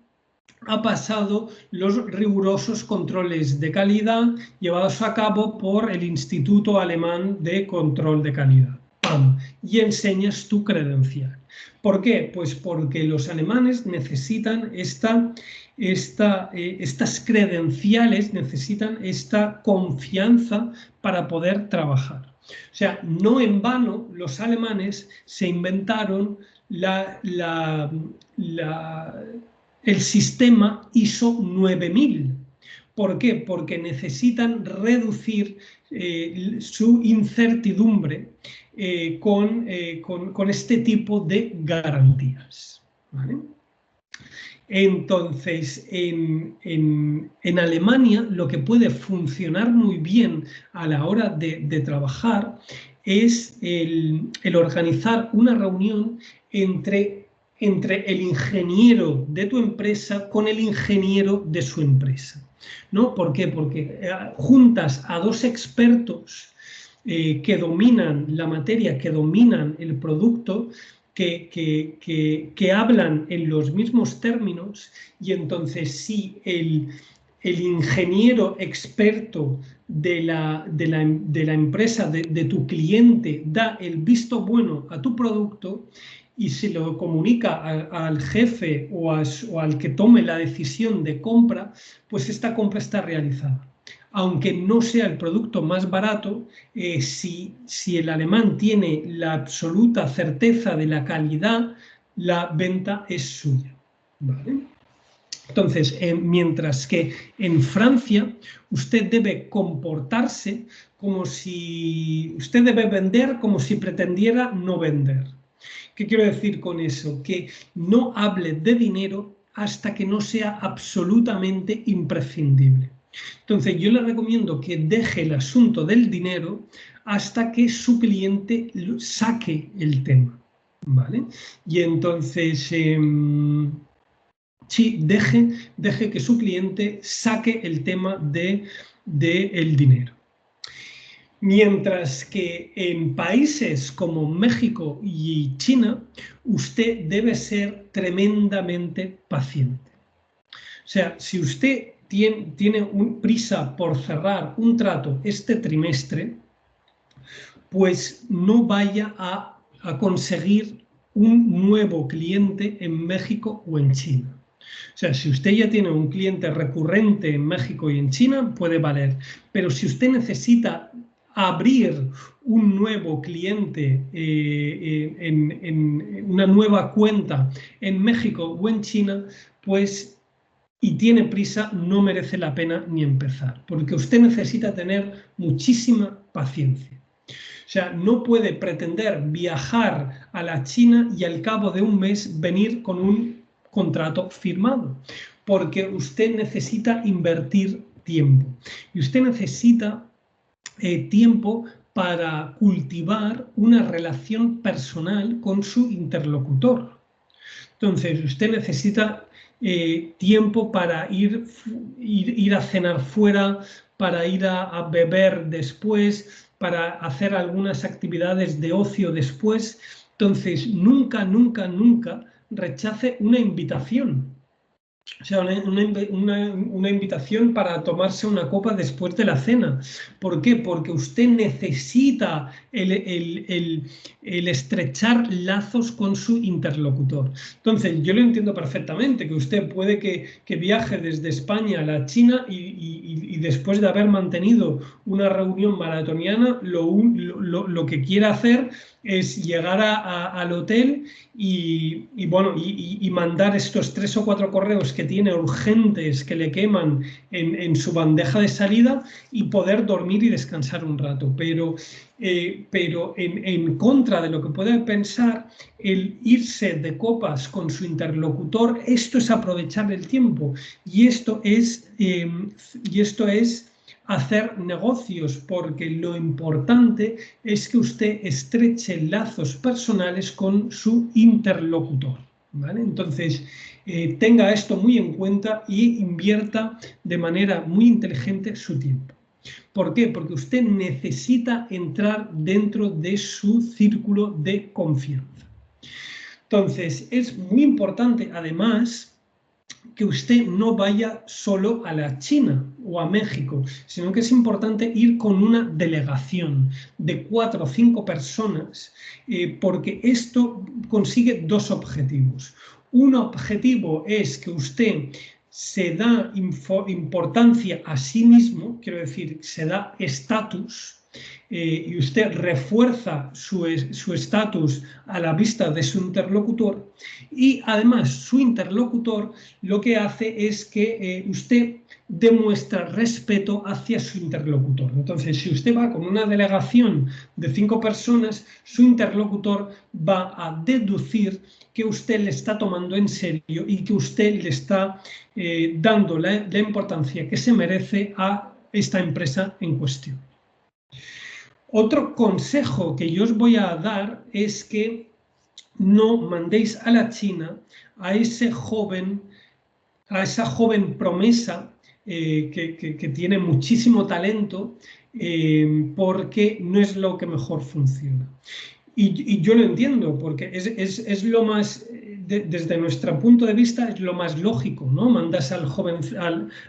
ha pasado los rigurosos controles de calidad llevados a cabo por el Instituto Alemán de Control de Calidad. ¡Pam! Y enseñas tu credencial. ¿Por qué? Pues porque los alemanes necesitan estas credenciales, necesitan esta confianza para poder trabajar. O sea, no en vano los alemanes se inventaron el sistema ISO 9000. ¿Por qué? Porque necesitan reducir su incertidumbre con este tipo de garantías, ¿vale? Entonces, en Alemania lo que puede funcionar muy bien a la hora de trabajar es el organizar una reunión entre el ingeniero de tu empresa con el ingeniero de su empresa, ¿no? ¿Por qué? Porque juntas a dos expertos que dominan la materia, que dominan el producto, que hablan en los mismos términos, y entonces si el ingeniero experto de la empresa, de tu cliente, da el visto bueno a tu producto y se lo comunica al jefe o al que tome la decisión de compra, pues esta compra está realizada. Aunque no sea el producto más barato, si el alemán tiene la absoluta certeza de la calidad, la venta es suya, ¿vale? Entonces, mientras que en Francia usted debe comportarse como si usted debe vender como si pretendiera no vender. ¿Qué quiero decir con eso? Que no hable de dinero hasta que no sea absolutamente imprescindible. Entonces, yo le recomiendo que deje el asunto del dinero hasta que su cliente saque el tema, ¿vale? Y entonces, sí, deje que su cliente saque el tema del dinero. Mientras que en países como México y China, usted debe ser tremendamente paciente. O sea, si usted tiene prisa por cerrar un trato este trimestre, pues no vaya a conseguir un nuevo cliente en México o en China. O sea, si usted ya tiene un cliente recurrente en México y en China, puede valer. Pero si usted necesita abrir un nuevo cliente en una nueva cuenta en México o en China, pues y tiene prisa, no merece la pena ni empezar, porque usted necesita tener muchísima paciencia. O sea, no puede pretender viajar a la China y al cabo de un mes venir con un contrato firmado, porque usted necesita invertir tiempo. Y usted necesita tiempo para cultivar una relación personal con su interlocutor. Entonces, usted necesita tiempo para ir a cenar fuera, para ir a beber después, para hacer algunas actividades de ocio después. Entonces, nunca, nunca, nunca rechace una invitación. O sea, una invitación para tomarse una copa después de la cena. ¿Por qué? Porque usted necesita el estrechar lazos con su interlocutor. Entonces, yo lo entiendo perfectamente, que usted puede que viaje desde España a la China y después de haber mantenido una reunión maratoniana, lo que quiera hacer es llegar al hotel y mandar estos 3 o 4 correos que tiene urgentes que le queman en su bandeja de salida y poder dormir y descansar un rato. Pero en contra de lo que puede pensar, el irse de copas con su interlocutor, esto es aprovechar el tiempo y esto es hacer negocios, porque lo importante es que usted estreche lazos personales con su interlocutor, ¿vale? Entonces, tenga esto muy en cuenta y invierta de manera muy inteligente su tiempo. ¿Por qué? Porque usted necesita entrar dentro de su círculo de confianza. Entonces, es muy importante, además, que usted no vaya solo a la China o a México, sino que es importante ir con una delegación de 4 o 5 personas, porque esto consigue 2 objetivos. Un objetivo es que usted se da importancia a sí mismo, quiero decir, se da estatus, y usted refuerza su estatus a la vista de su interlocutor, y además su interlocutor lo que hace es que usted demuestra respeto hacia su interlocutor. Entonces, si usted va con una delegación de 5 personas, su interlocutor va a deducir que usted le está tomando en serio y que usted le está dando la importancia que se merece a esta empresa en cuestión. Otro consejo que yo os voy a dar es que no mandéis a la China a esa joven promesa que tiene muchísimo talento, porque no es lo que mejor funciona. Y yo lo entiendo, porque es lo más, desde nuestro punto de vista, es lo más lógico, ¿no? Mandas al joven,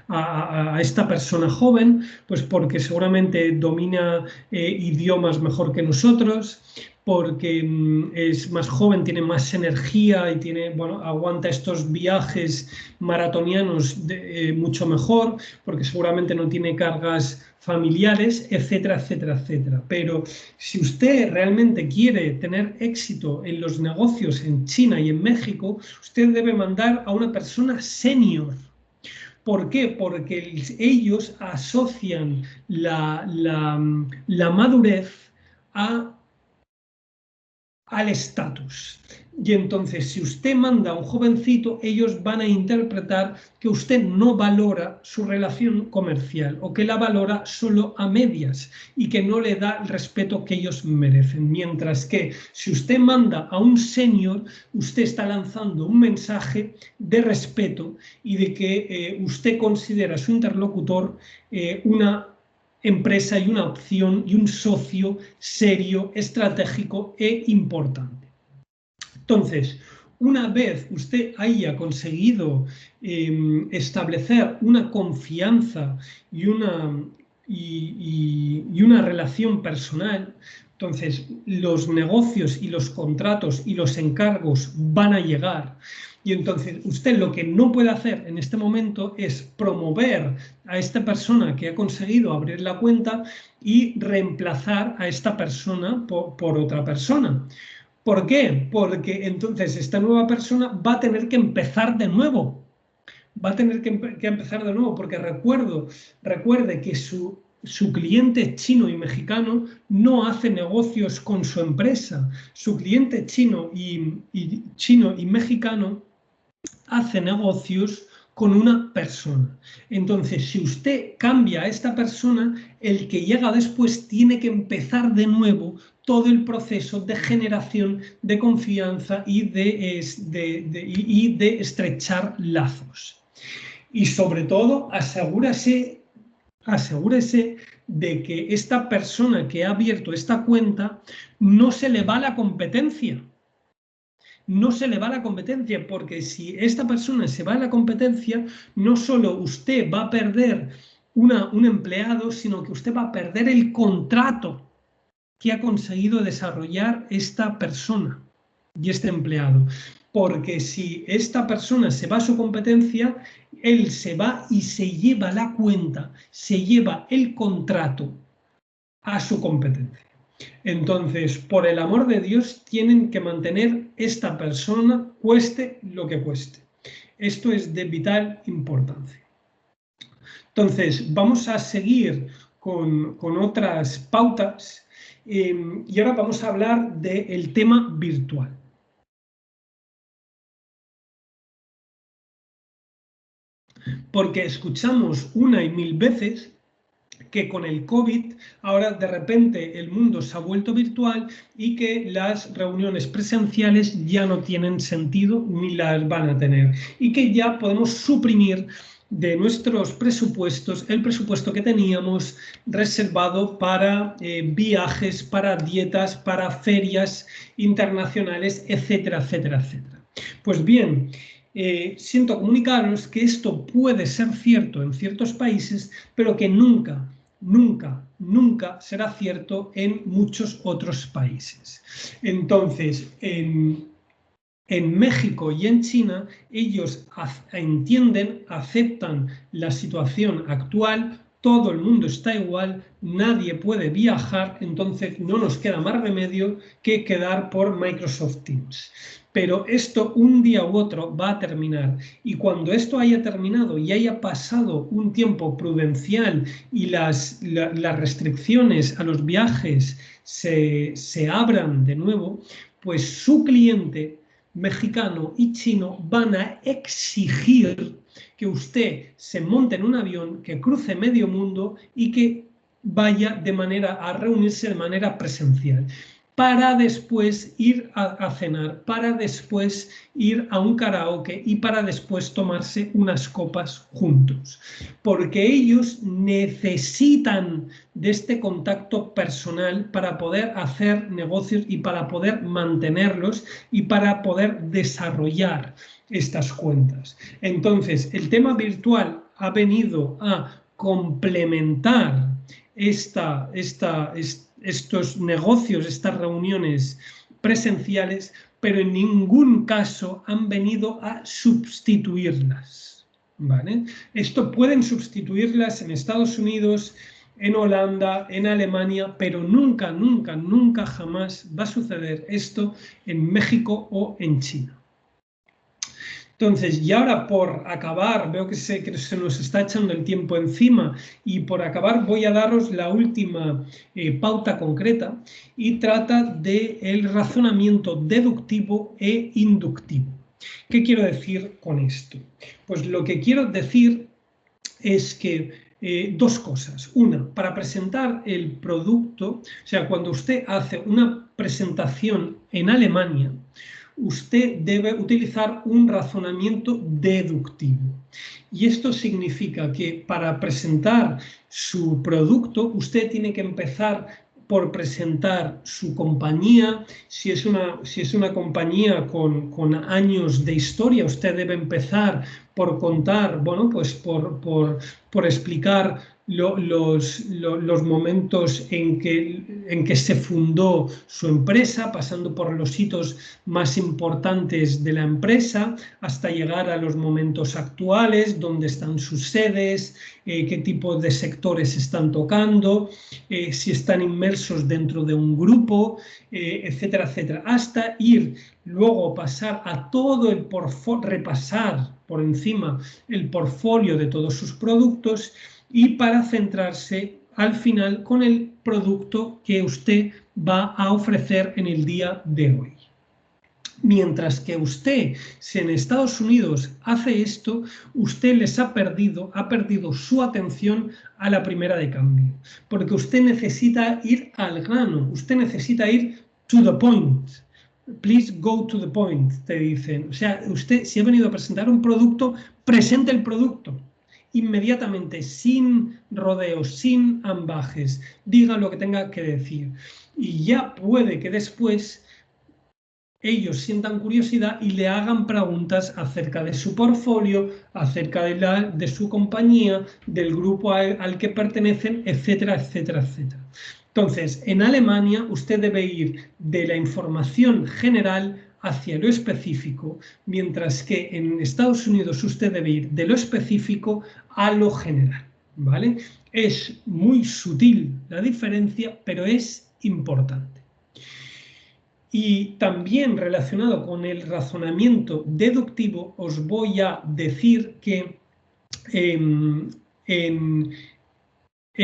a esta persona joven, pues porque seguramente domina idiomas mejor que nosotros, porque es más joven, tiene más energía y tiene, bueno, aguanta estos viajes maratonianos mucho mejor, porque seguramente no tiene cargas familiares, etcétera, etcétera, etcétera. Pero si usted realmente quiere tener éxito en los negocios en China y en México, usted debe mandar a una persona senior. ¿Por qué? Porque ellos asocian la madurez al estatus. Y entonces, si usted manda a un jovencito, ellos van a interpretar que usted no valora su relación comercial o que la valora solo a medias y que no le da el respeto que ellos merecen. Mientras que si usted manda a un senior, usted está lanzando un mensaje de respeto y de que usted considera a su interlocutor una empresa y una opción y un socio serio, estratégico e importante. Entonces, una vez usted haya conseguido establecer una confianza y una relación personal, entonces los negocios y los contratos y los encargos van a llegar. Y entonces usted lo que no puede hacer en este momento es promover a esta persona que ha conseguido abrir la cuenta y reemplazar a esta persona por otra persona. ¿Por qué? Porque entonces esta nueva persona va a tener que empezar de nuevo, va a tener que empezar de nuevo, porque recuerde que su cliente chino y mexicano no hace negocios con su empresa. Su cliente chino y mexicano hace negocios con una persona. Entonces, si usted cambia a esta persona, el que llega después tiene que empezar de nuevo todo el proceso de generación de confianza y de estrechar lazos. Y sobre todo, asegúrese de que esta persona que ha abierto esta cuenta no se le va a la competencia. No se le va a la competencia, porque si esta persona se va a la competencia, no solo usted va a perder un empleado, sino que usted va a perder el contrato que ha conseguido desarrollar esta persona y este empleado. Porque si esta persona se va a su competencia, él se va y se lleva la cuenta, se lleva el contrato a su competencia. Entonces, por el amor de Dios, tienen que mantener esta persona, cueste lo que cueste. Esto es de vital importancia. Entonces, vamos a seguir con otras pautas y ahora vamos a hablar del tema virtual. Porque escuchamos una y mil veces que con el COVID ahora de repente el mundo se ha vuelto virtual y que las reuniones presenciales ya no tienen sentido ni las van a tener y que ya podemos suprimir de nuestros presupuestos el presupuesto que teníamos reservado para viajes, para dietas, para ferias internacionales, etcétera, etcétera, etcétera. Pues bien, siento comunicaros que esto puede ser cierto en ciertos países, pero que nunca será cierto en muchos otros países. Entonces, en México y en China, ellos entienden, aceptan la situación actual, todo el mundo está igual, nadie puede viajar, entonces no nos queda más remedio que quedar por Microsoft Teams. Pero esto un día u otro va a terminar y cuando esto haya terminado y haya pasado un tiempo prudencial y las restricciones a los viajes se abran de nuevo, pues su cliente mexicano y chino van a exigir que usted se monte en un avión, que cruce medio mundo y que vaya a reunirse de manera presencial, para después ir a cenar, para después ir a un karaoke y para después tomarse unas copas juntos. Porque ellos necesitan de este contacto personal para poder hacer negocios y para poder mantenerlos y para poder desarrollar estas cuentas. Entonces, el tema virtual ha venido a complementar estos negocios, estas reuniones presenciales, pero en ningún caso han venido a sustituirlas, ¿vale? Esto pueden sustituirlas en Estados Unidos, en Holanda, en Alemania, pero nunca, nunca, nunca jamás va a suceder esto en México o en China. Entonces, y ahora por acabar, veo que se nos está echando el tiempo encima y por acabar voy a daros la última pauta concreta y trata del razonamiento deductivo e inductivo. ¿Qué quiero decir con esto? Pues lo que quiero decir es que dos cosas. Una, para presentar el producto, o sea, cuando usted hace una presentación en Alemania, usted debe utilizar un razonamiento deductivo. Y esto significa que para presentar su producto, usted tiene que empezar por presentar su compañía. Si es una compañía con años de historia, usted debe empezar por contar, bueno, pues por explicar los momentos en que se fundó su empresa, pasando por los hitos más importantes de la empresa, hasta llegar a los momentos actuales, dónde están sus sedes, qué tipo de sectores están tocando, si están inmersos dentro de un grupo, etcétera, etcétera, hasta ir luego pasar a todo el portfolio, repasar por encima el portfolio de todos sus productos y para centrarse al final con el producto que usted va a ofrecer en el día de hoy. Mientras que usted, si en Estados Unidos hace esto, usted les ha perdido su atención a la primera de cambio, porque usted necesita ir al grano, usted necesita ir to the point. Please go to the point, te dicen. O sea, usted, si ha venido a presentar un producto, presente el producto inmediatamente, sin rodeos, sin ambajes, diga lo que tenga que decir. Y ya puede que después ellos sientan curiosidad y le hagan preguntas acerca de su portfolio, acerca de su compañía, del grupo al que pertenecen, etcétera, etcétera, etcétera. Entonces, en Alemania usted debe ir de la información general hacia lo específico, mientras que en Estados Unidos usted debe ir de lo específico a lo general, ¿vale? Es muy sutil la diferencia, pero es importante. Y también relacionado con el razonamiento deductivo, os voy a decir que en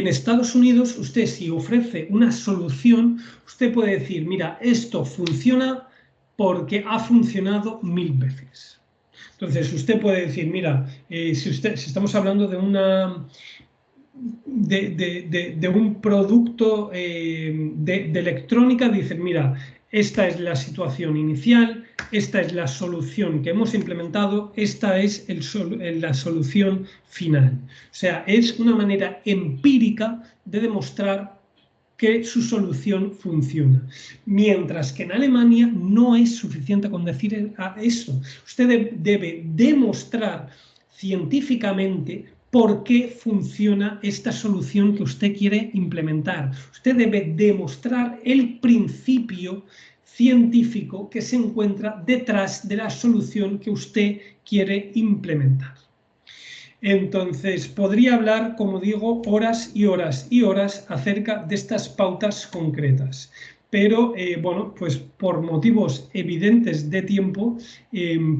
Estados Unidos, usted si ofrece una solución, usted puede decir, mira, esto funciona porque ha funcionado 1000 veces. Entonces, usted puede decir, mira, si estamos hablando de un producto de electrónica, dicen, mira, esta es la situación inicial, esta es la solución que hemos implementado, esta es la solución final. O sea, es una manera empírica de demostrar que su solución funciona. Mientras que en Alemania no es suficiente con decir eso. Usted debe demostrar científicamente por qué funciona esta solución que usted quiere implementar. Usted debe demostrar el principio científico que se encuentra detrás de la solución que usted quiere implementar. Entonces, podría hablar, como digo, horas y horas y horas acerca de estas pautas concretas. Pero, bueno, pues por motivos evidentes de tiempo,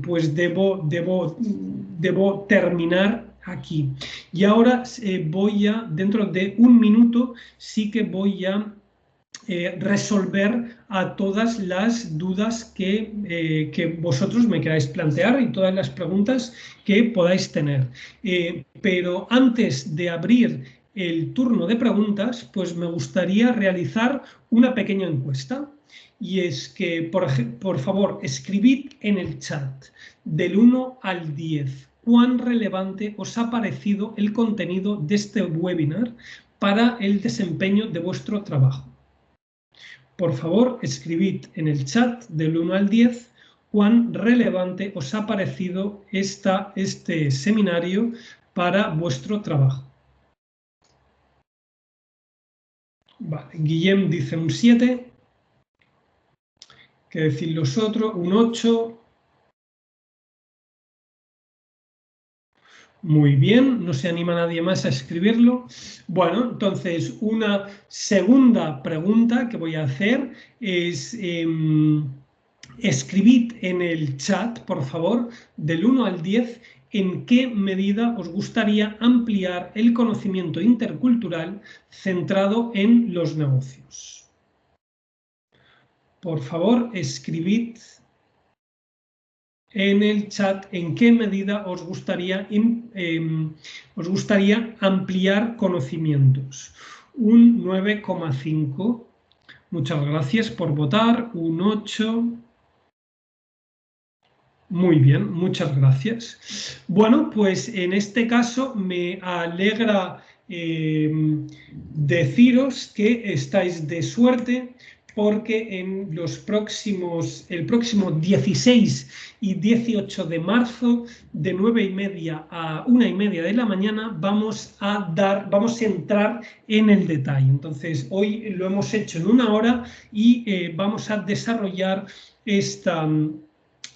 pues debo terminar aquí. Y ahora dentro de un minuto, sí que voy a resolver a todas las dudas que vosotros me queráis plantear y todas las preguntas que podáis tener. Pero antes de abrir el turno de preguntas, pues me gustaría realizar una pequeña encuesta. Y es que, por favor, escribid en el chat del 1 al 10 cuán relevante os ha parecido el contenido de este webinar para el desempeño de vuestro trabajo. Por favor, escribid en el chat del 1 al 10 cuán relevante os ha parecido este seminario para vuestro trabajo. Vale, Guillem dice un 7. ¿Qué decir los otros? Un 8. Muy bien, no se anima nadie más a escribirlo. Bueno, entonces una segunda pregunta que voy a hacer es escribid en el chat, por favor, del 1 al 10, en qué medida os gustaría ampliar el conocimiento intercultural centrado en los negocios. Por favor, escribid en el chat en qué medida os gustaría ampliar conocimientos. Un 9,5. Muchas gracias por votar. Un 8. Muy bien, muchas gracias. Bueno, pues en este caso me alegra deciros que estáis de suerte porque en el próximo 16 y 18 de marzo, de 9:30 a 1:30 de la mañana, vamos a entrar en el detalle. Entonces, hoy lo hemos hecho en 1 hora y vamos a desarrollar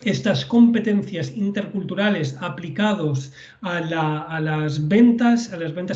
estas competencias interculturales aplicados a las ventas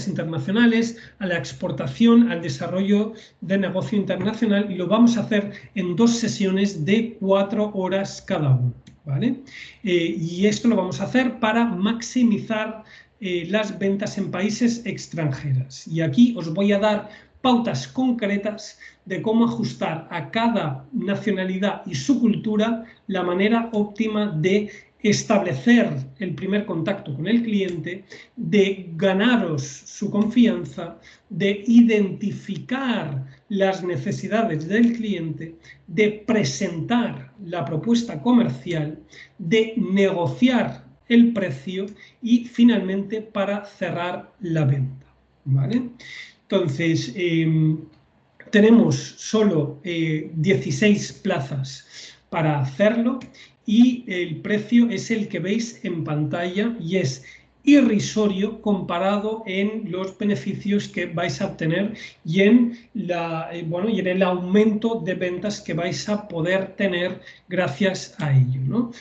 internacionales, a la exportación, al desarrollo de negocio internacional, y lo vamos a hacer en 2 sesiones de 4 horas cada una, ¿vale? Y esto lo vamos a hacer para maximizar las ventas en países extranjeros. Y aquí os voy a dar pautas concretas de cómo ajustar a cada nacionalidad y su cultura la manera óptima de establecer el primer contacto con el cliente, de ganaros su confianza, de identificar las necesidades del cliente, de presentar la propuesta comercial, de negociar el precio y finalmente para cerrar la venta, ¿vale? Entonces, tenemos solo 16 plazas para hacerlo y el precio es el que veis en pantalla y es irrisorio comparado en los beneficios que vais a obtener y en el aumento de ventas que vais a poder tener gracias a ello, ¿no?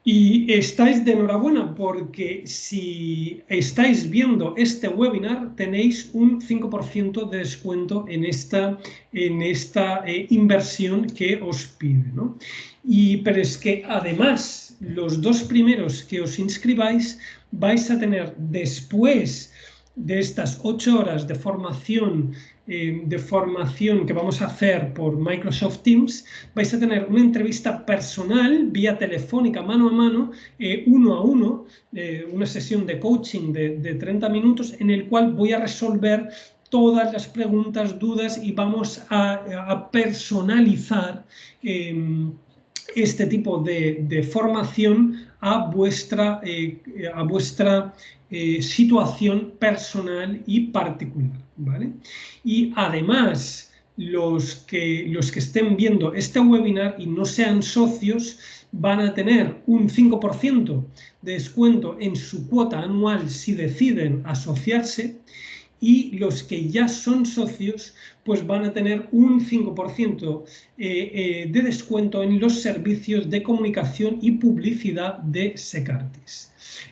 Y estáis de enhorabuena porque si estáis viendo este webinar tenéis un 5% de descuento en esta inversión que os pide, ¿no? Pero es que además los 2 primeros que os inscribáis vais a tener, después de estas 8 horas de formación que vamos a hacer por Microsoft Teams, vais a tener una entrevista personal vía telefónica, mano a mano, 1 a 1, una sesión de coaching de 30 minutos en el cual voy a resolver todas las preguntas, dudas y vamos a personalizar este tipo de formación a vuestra situación personal y particular, ¿vale? Y además, los que estén viendo este webinar y no sean socios van a tener un 5% de descuento en su cuota anual si deciden asociarse, y los que ya son socios pues van a tener un 5% de descuento en los servicios de comunicación y publicidad de Secartis.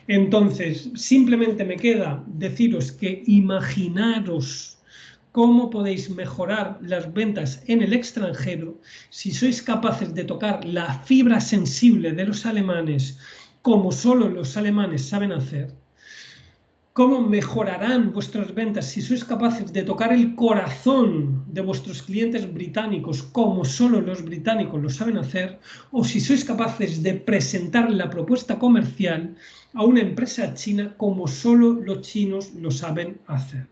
Entonces, simplemente me queda deciros que imaginaros cómo podéis mejorar las ventas en el extranjero si sois capaces de tocar la fibra sensible de los alemanes como solo los alemanes saben hacer. ¿Cómo mejorarán vuestras ventas si sois capaces de tocar el corazón de vuestros clientes británicos como solo los británicos lo saben hacer? O si sois capaces de presentar la propuesta comercial a una empresa china como solo los chinos lo saben hacer.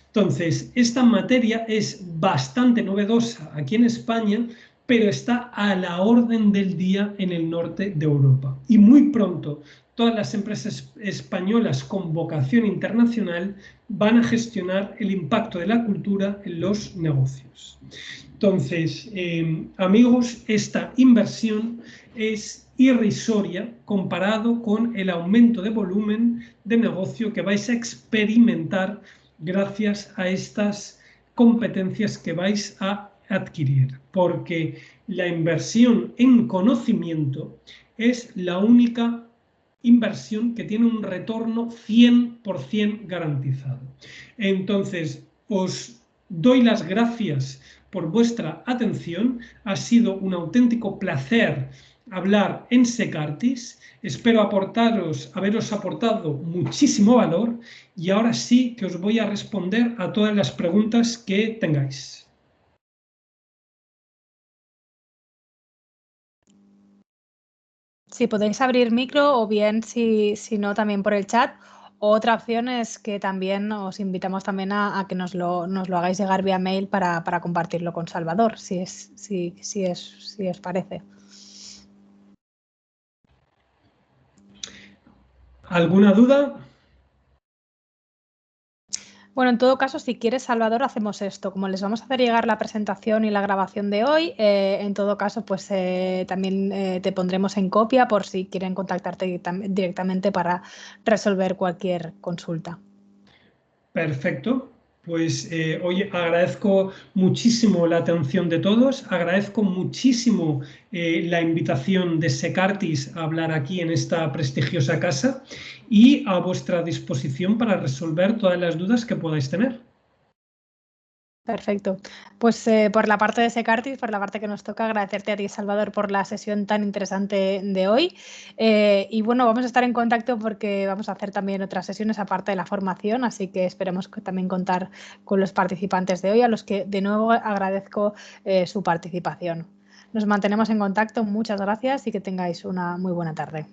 Entonces, esta materia es bastante novedosa aquí en España, pero está a la orden del día en el norte de Europa. Y muy pronto todas las empresas españolas con vocación internacional van a gestionar el impacto de la cultura en los negocios. Entonces, amigos, esta inversión es irrisoria comparado con el aumento de volumen de negocio que vais a experimentar gracias a estas competencias que vais a adquirir, porque la inversión en conocimiento es la única inversión que tiene un retorno 100% garantizado. Entonces, os doy las gracias por vuestra atención. Ha sido un auténtico placer hablar en Secartis. Espero haberos aportado muchísimo valor y ahora sí que os voy a responder a todas las preguntas que tengáis. Si podéis abrir micro o bien, si no, también por el chat. Otra opción es que también os invitamos también a que nos lo hagáis llegar vía mail para compartirlo con Salvador, si os parece. ¿Alguna duda? Bueno, en todo caso, si quieres, Salvador, hacemos esto. Como les vamos a hacer llegar la presentación y la grabación de hoy, en todo caso, pues también te pondremos en copia por si quieren contactarte directamente para resolver cualquier consulta. Perfecto. Pues oye, agradezco muchísimo la atención de todos, agradezco muchísimo la invitación de Secartis a hablar aquí en esta prestigiosa casa y a vuestra disposición para resolver todas las dudas que podáis tener. Perfecto. Pues por la parte de Secartis, por la parte que nos toca, agradecerte a ti, Salvador, por la sesión tan interesante de hoy. Y bueno, vamos a estar en contacto porque vamos a hacer también otras sesiones aparte de la formación, así que esperemos también contar con los participantes de hoy, a los que de nuevo agradezco su participación. Nos mantenemos en contacto, muchas gracias y que tengáis una muy buena tarde.